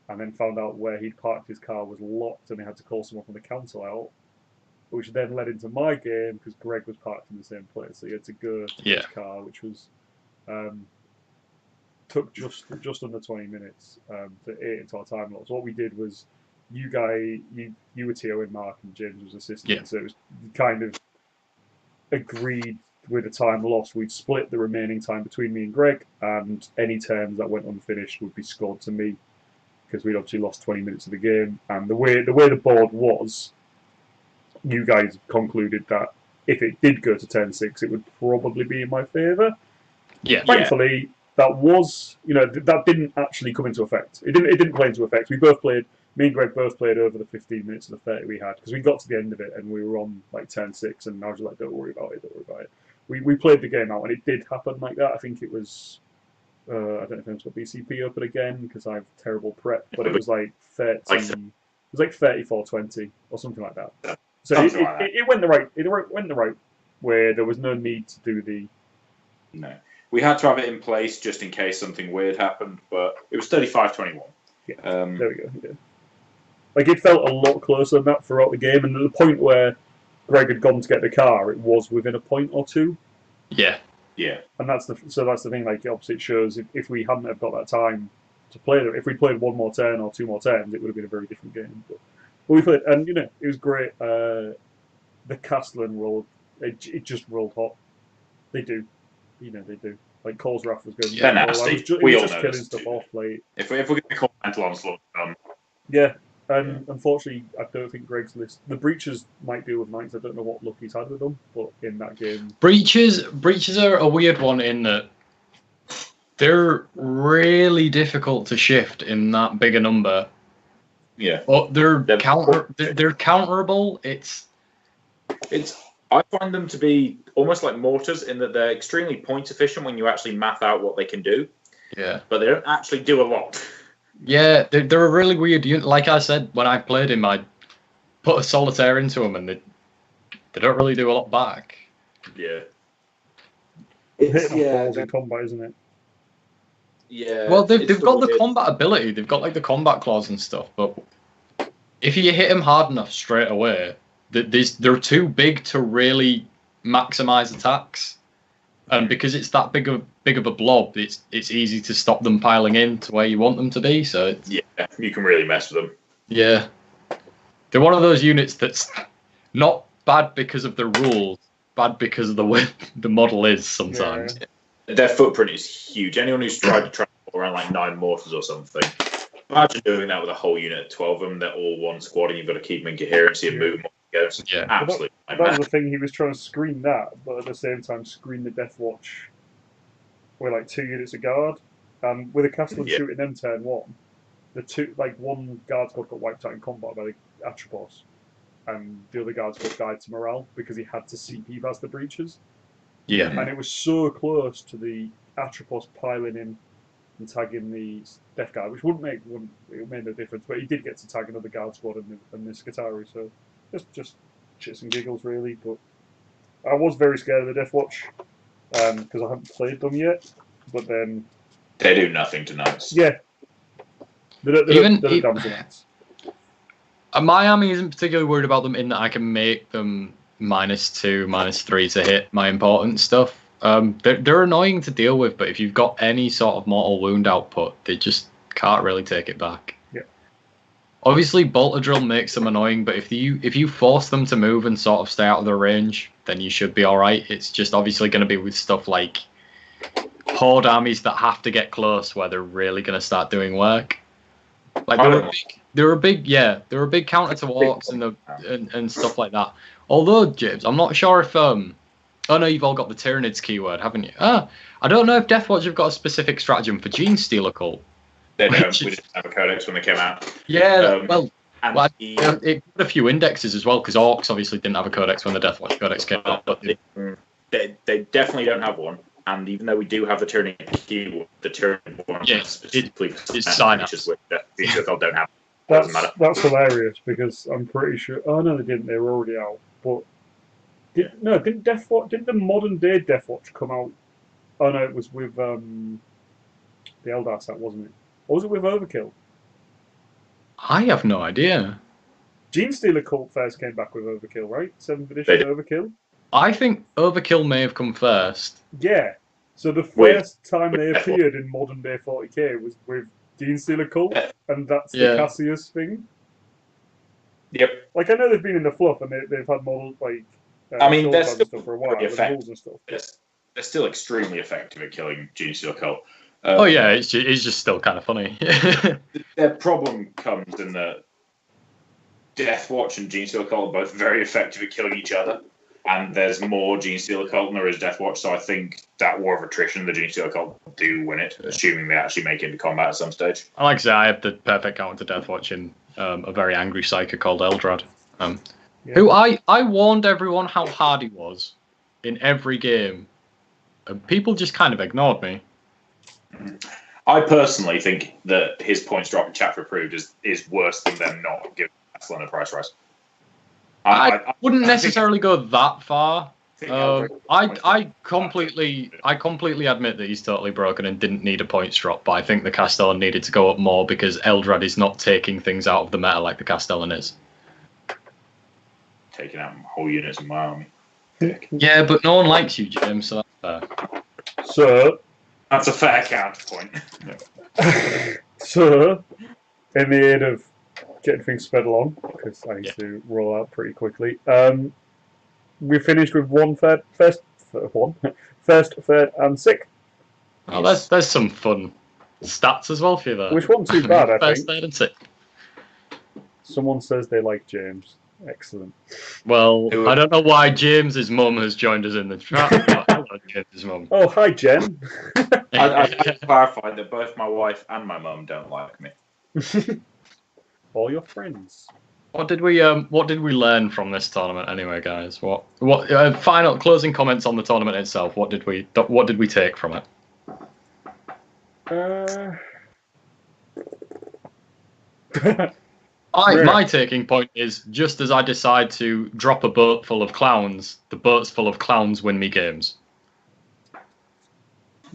Speaker 3: and then found out where he'd parked his car was locked, and they had to call someone from the council out. Which then led into my game because Greg was parked in the same place, so he had to go to his car, which was took just under 20 minutes to 8 into our time loss. So what we did was, you were TOing Mark and James was assisting, so it was kind of agreed with the time lost. We'd split the remaining time between me and Greg, and any turns that went unfinished would be scored to me because we'd obviously lost 20 minutes of the game. And the way the board was, you guys concluded that if it did go to turn 6, it would probably be in my favour. Thankfully, that was, that didn't actually come into effect. It didn't play into effect. Me and Greg both played over the 15 minutes of the 30 we had because we got to the end of it and we were on like turn 6, and I was like, don't worry about it. We played the game out and it did happen like that. I think it was, I don't know if anyone's got BCP open again because I have terrible prep, but it was like 34-20 or something like that. So it went the right way. There was no need to do the.
Speaker 2: No, we had to have it in place just in case something weird happened, but it was 35-21.
Speaker 3: Yeah, there we go. Yeah. Like it felt a lot closer than that throughout the game, and at the point where Greg had gone to get the car, it was within a point or two.
Speaker 2: Yeah.
Speaker 3: And that's the thing. Like obviously, it shows if we hadn't have got that time to play, if we played one more turn or 2 more turns, it would have been a very different game. But we played, and it was great. The Castellan rolled. It just rolled hot. They do. They do. Like Cole's Wrath was going.
Speaker 2: They're nasty. We all know
Speaker 3: killing stuff off. Like
Speaker 2: if we're going to call mental onslaught,
Speaker 3: yeah. And unfortunately, I don't think Greg's list. The breaches might deal with knights. I don't know what luck he's had with them, but in that game,
Speaker 1: breaches are a weird one in that they're really difficult to shift in that big a number.
Speaker 2: Yeah,
Speaker 1: but they're counterable. It's.
Speaker 2: I find them to be almost like mortars in that they're extremely point efficient when you actually math out what they can do.
Speaker 1: Yeah,
Speaker 2: but they don't actually do a lot.
Speaker 1: Yeah, they're a really weird unit. Like I said, when I played him, I put a solitaire into them, and they don't really do a lot back.
Speaker 2: Yeah.
Speaker 3: It's in combat, isn't it?
Speaker 2: Yeah.
Speaker 1: Well, they've got the combat ability. They've got like the combat clause and stuff, but if you hit them hard enough straight away, they're too big to really maximize attacks. And because it's that big of a blob, it's easy to stop them piling in to where you want them to be. So
Speaker 2: yeah, you can really mess with them.
Speaker 1: Yeah, they're one of those units that's not bad because of the rules, bad because of the way the model is sometimes.
Speaker 2: their footprint is huge. Anyone who's tried to transport around like 9 mortars or something, imagine doing that with a whole unit of 12 of them. They're all one squad, and you've got to keep them in coherency and move them all together.
Speaker 1: Yeah,
Speaker 2: absolutely.
Speaker 3: That was the thing. He was trying to screen that, but at the same time screen the Death Watch with like 2 units of guard. And with a Castellan shooting them turn 1, one guard squad got wiped out in combat by the Atropos, and the other guard squad died to morale because he had to CP past the breaches.
Speaker 1: Yeah.
Speaker 3: And it was so close to the Atropos piling in and tagging the Death Guard, which it made no difference, but he did get to tag another guard squad and the Scutari, so just shits and giggles really. But I was very scared of the Death Watch because I haven't played them yet. But then
Speaker 2: they do nothing to knights.
Speaker 3: Yeah, they don't damage the knights.
Speaker 1: My army isn't particularly worried about them in that I can make them -2, -3 to hit my important stuff. They're annoying to deal with, but if you've got any sort of mortal wound output, they just can't really take it back.
Speaker 3: Yeah.
Speaker 1: Obviously, bolter drill makes them annoying, but if you force them to move and sort of stay out of their range, then you should be all right. It's just obviously going to be with stuff like horde armies that have to get close, where they're really going to start doing work. Like they were a big counter to walks and stuff like that. Although, James, I'm not sure if oh no, you've all got the Tyranids keyword, haven't you? I don't know if Deathwatch have got a specific stratagem for Gene Stealer Cult.
Speaker 2: They don't. We didn't have a codex when they came out.
Speaker 1: Yeah, it got a few indexes as well, because Orcs obviously didn't have a codex when the Deathwatch codex came out. But
Speaker 2: they definitely don't have one. And even though we do have the Tyranid keyword, the Tyranid one specifically
Speaker 1: it's sign-ups.
Speaker 2: Don't have.
Speaker 3: That's hilarious, because I'm pretty sure. Oh no, they didn't. They were already out. But didn't the modern day Deathwatch come out? Oh no, it was with the Eldar set, wasn't it? Or was it with Overkill?
Speaker 1: I have no idea.
Speaker 3: Gene Stealer Cult first came back with Overkill, right? 7th edition Overkill.
Speaker 1: I think Overkill may have come first.
Speaker 3: Yeah. So the first time they appeared in modern day 40k was with Gene Stealer Cult, and that's the Cassius thing.
Speaker 2: Yep.
Speaker 3: Like, I know they've been in the fluff, and they've had models like.
Speaker 2: I mean, they're still
Speaker 3: stuff for a while,
Speaker 2: effective.
Speaker 3: And stuff.
Speaker 2: They're still extremely effective at killing Gene Stealer Cult.
Speaker 1: Oh yeah, it's just still kind of funny.
Speaker 2: Their problem comes in that Deathwatch and Gene Stealer Cult are both very effective at killing each other, and there's more Gene Stealer Cult than there is Deathwatch. So I think that war of attrition, the Gene Stealer Cult do win it, assuming they actually make it into combat at some stage.
Speaker 1: I like to say I have the perfect counter to Deathwatch in a very angry psyker called Eldrad. Who I warned everyone how hard he was in every game, and people just kind of ignored me.
Speaker 2: I personally think that his points drop in chat for approved is worse than them not giving Castellan a price rise.
Speaker 1: I wouldn't necessarily go that far. I completely admit that he's totally broken and didn't need a points drop, but I think the Castellan needed to go up more because Eldrad is not taking things out of the meta like the Castellan is.
Speaker 2: Taking out whole units in my army.
Speaker 1: Yeah, but no one likes you, James, so that's fair.
Speaker 3: So
Speaker 2: that's a fair counterpoint.
Speaker 3: So, in the aid of getting things sped along, because I need to roll out pretty quickly, we finished with first, third, and sick.
Speaker 1: Oh, there's some fun stats as well for you there.
Speaker 3: Which wasn't too bad, I think.
Speaker 1: First, third, and sick.
Speaker 3: Someone says they like James. Excellent.
Speaker 1: Well, I don't know why James's mum has joined us in the chat. But hello, James's mum.
Speaker 3: Oh, hi, Jen.
Speaker 2: I clarified that both my wife and my mum don't like me.
Speaker 3: All your friends.
Speaker 1: What did we learn from this tournament anyway, guys? What final closing comments on the tournament itself? What did we take from it? My taking point is, just as I decide to drop a boat full of clowns, the boats full of clowns win me games.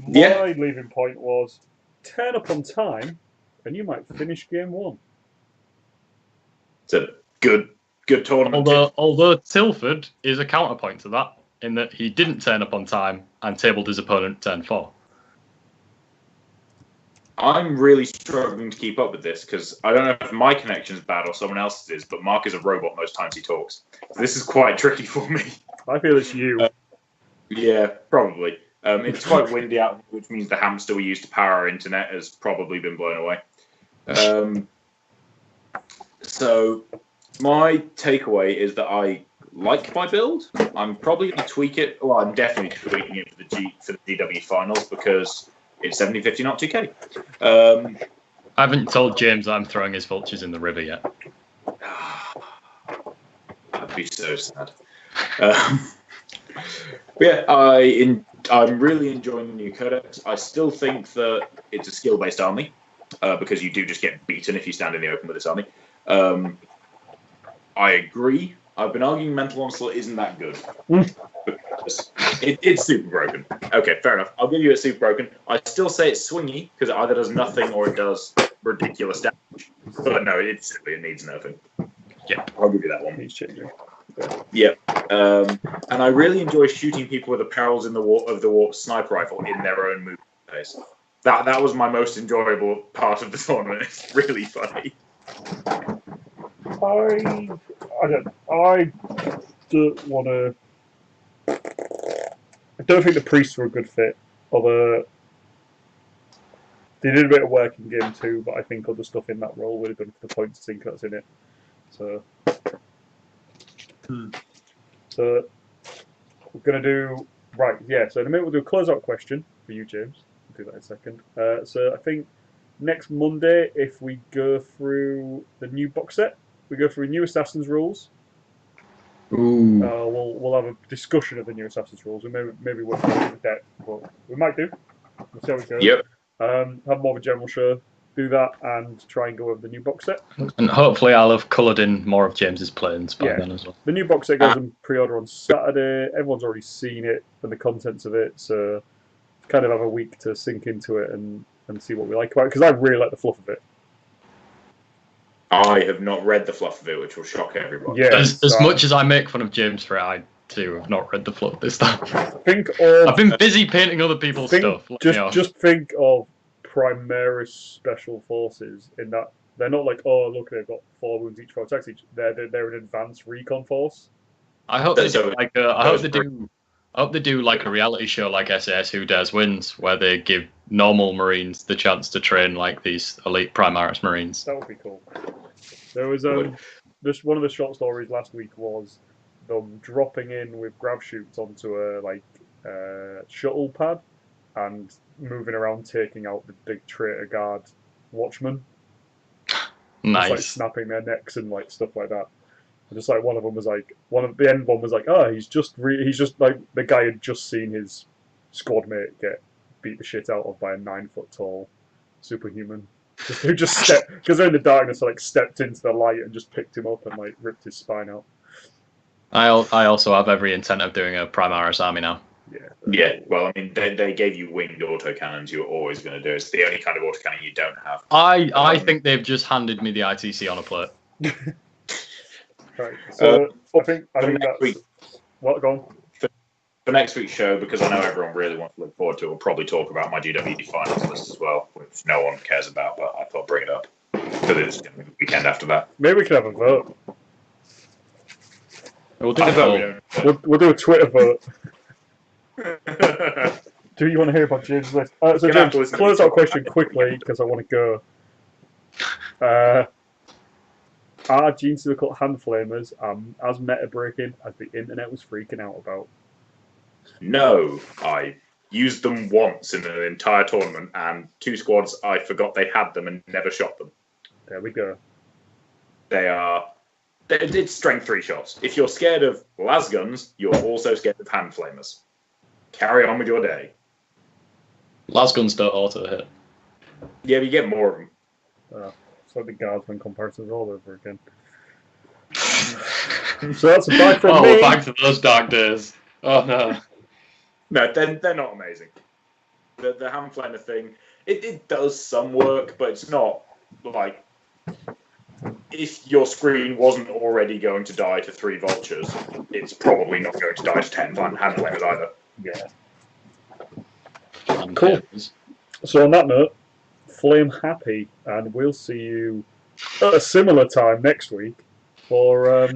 Speaker 3: My leaving point was, turn up on time, and you might finish game 1.
Speaker 2: It's a good tournament.
Speaker 1: Although Tilford is a counterpoint to that, in that he didn't turn up on time and tabled his opponent turn 4.
Speaker 2: I'm really struggling to keep up with this because I don't know if my connection's bad or someone else's is, but Mark is a robot most times he talks. So this is quite tricky for me.
Speaker 3: I feel it's you.
Speaker 2: Yeah, probably. It's quite windy out, which means the hamster we use to power our internet has probably been blown away. So my takeaway is that I like my build. I'm probably going to tweak it. Well, I'm definitely tweaking it for the GW finals because it's 70-50, not 2K.
Speaker 1: I haven't told James that I'm throwing his vultures in the river yet.
Speaker 2: That'd be so sad. Yeah, I'm really enjoying the new codex. I still think that it's a skill-based army because you do just get beaten if you stand in the open with this army. I agree. I've been arguing Mental Onslaught isn't that good. Because it's super broken. Okay, fair enough. I'll give you a super broken. I still say it's swingy because it either does nothing or it does ridiculous damage. But no, it needs nerfing. Yeah, I'll give you that one.
Speaker 3: Needs changing.
Speaker 2: Yeah. And I really enjoy shooting people with the Perils of the Warp sniper rifle in their own movement phase. That was my most enjoyable part of the tournament. It's really funny.
Speaker 3: I don't want to. I don't think the priests were a good fit. Although they did a bit of work in game 2, but I think other stuff in that role would have done for the point sync that's in it. So, so we're gonna do right. Yeah. So in a minute we'll do a closeout question for you, James. We'll do that in a second. So I think next Monday, if we go through the new box set, we go through new Assassin's rules.
Speaker 1: Ooh.
Speaker 3: We'll have a discussion of the new Assassin's rules. We maybe won't go into depth, but we might do. We'll see how it goes.
Speaker 2: Yep.
Speaker 3: Have more of a general show. Do that and try and go over the new box set.
Speaker 1: And hopefully I'll have coloured in more of James's planes by then as well.
Speaker 3: The new box set goes on pre-order on Saturday. Everyone's already seen it and the contents of it, so kind of have a week to sink into it and see what we like about it, because I really like the fluff of it.
Speaker 2: I have not read the fluff of it, which will shock everybody.
Speaker 3: Yeah,
Speaker 1: as much as I make fun of James for it, I too have not read the fluff this time.
Speaker 3: I've
Speaker 1: been busy painting other people's stuff.
Speaker 3: Just think of Primaris Special Forces in that they're not like, oh look, they've got 4 wounds each for attacks each. They're an advanced recon force.
Speaker 1: I hope they do like I hope they do like a reality show like SAS Who Dares Wins, where they give normal Marines the chance to train like these elite Primaris Marines.
Speaker 3: That would be cool. There was just one of the short stories last week was them dropping in with grav chutes onto a shuttle pad and moving around, taking out the big traitor guard watchmen.
Speaker 1: Nice.
Speaker 3: Just, snapping their necks and stuff like that. And just one of them was the end one was oh, he's just like the guy had just seen his squad mate get beat the shit out of by a 9-foot tall superhuman. Who just stepped, because they're in the darkness, stepped into the light and just picked him up and ripped his spine out.
Speaker 1: I also have every intent of doing a Primaris army now.
Speaker 2: Yeah. Well, I mean, they gave you winged autocannons. You were always going to do it. It's the only kind of autocannon you don't have.
Speaker 1: I think they've just handed me the ITC on a plate.
Speaker 3: Right. So I think that's what go on.
Speaker 2: For next week's show, because I know everyone really wants to look forward to it, we'll probably talk about my GWD finals list as well, which no one cares about, but I thought I'd bring it up because it's going to be the weekend after that.
Speaker 3: Maybe we can have a vote.
Speaker 1: We'll do a vote.
Speaker 3: We'll do a Twitter vote. Do you want to hear about James' list? So James, close out question quickly because I want to go. Are Gene Difficult hand flamers as meta breaking as the internet was freaking out about?
Speaker 2: No, I used them once in an entire tournament, and 2 squads I forgot they had them and never shot them.
Speaker 3: There we go.
Speaker 2: It's strength 3 shots. If you're scared of las guns, you're also scared of hand flamers. Carry on with your day.
Speaker 1: Las guns don't auto hit.
Speaker 2: Yeah, but you get more of them.
Speaker 3: It's like the Guardsman comparisons all over again. So that's a bye from me.
Speaker 1: We're back to those dark days. Oh no.
Speaker 2: No, they're not amazing. The hand flamer thing, it does some work, but it's not like if your screen wasn't already going to die to 3 vultures, it's probably not going to die to 10 hand flamers either.
Speaker 3: Yeah. Cool. So on that note, flame happy, and we'll see you at a similar time next week for.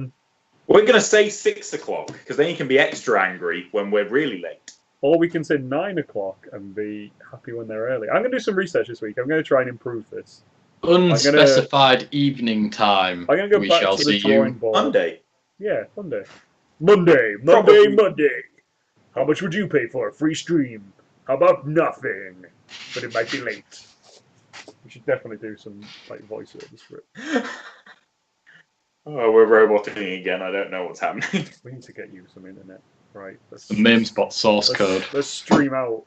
Speaker 2: We're going to say 6 o'clock because then you can be extra angry when we're really late.
Speaker 3: Or we can say 9 o'clock and be happy when they're early. I'm going to do some research this week. I'm going to try and improve this.
Speaker 1: Unspecified evening time.
Speaker 3: I'm going to go
Speaker 1: we
Speaker 3: back
Speaker 1: shall
Speaker 3: to the
Speaker 1: see
Speaker 3: drawing
Speaker 1: you.
Speaker 3: board.
Speaker 2: Monday.
Speaker 3: Yeah, Monday. Monday. How much would you pay for a free stream? How about nothing? But it might be late. We should definitely do some like voiceovers for it.
Speaker 2: Oh, we're roboting again. I don't know what's happening.
Speaker 3: We need to get you some internet. Right.
Speaker 1: The MameSpot source code.
Speaker 3: Let's stream out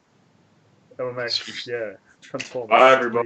Speaker 3: MMX. Yeah. Transformers.
Speaker 2: Bye, everybody.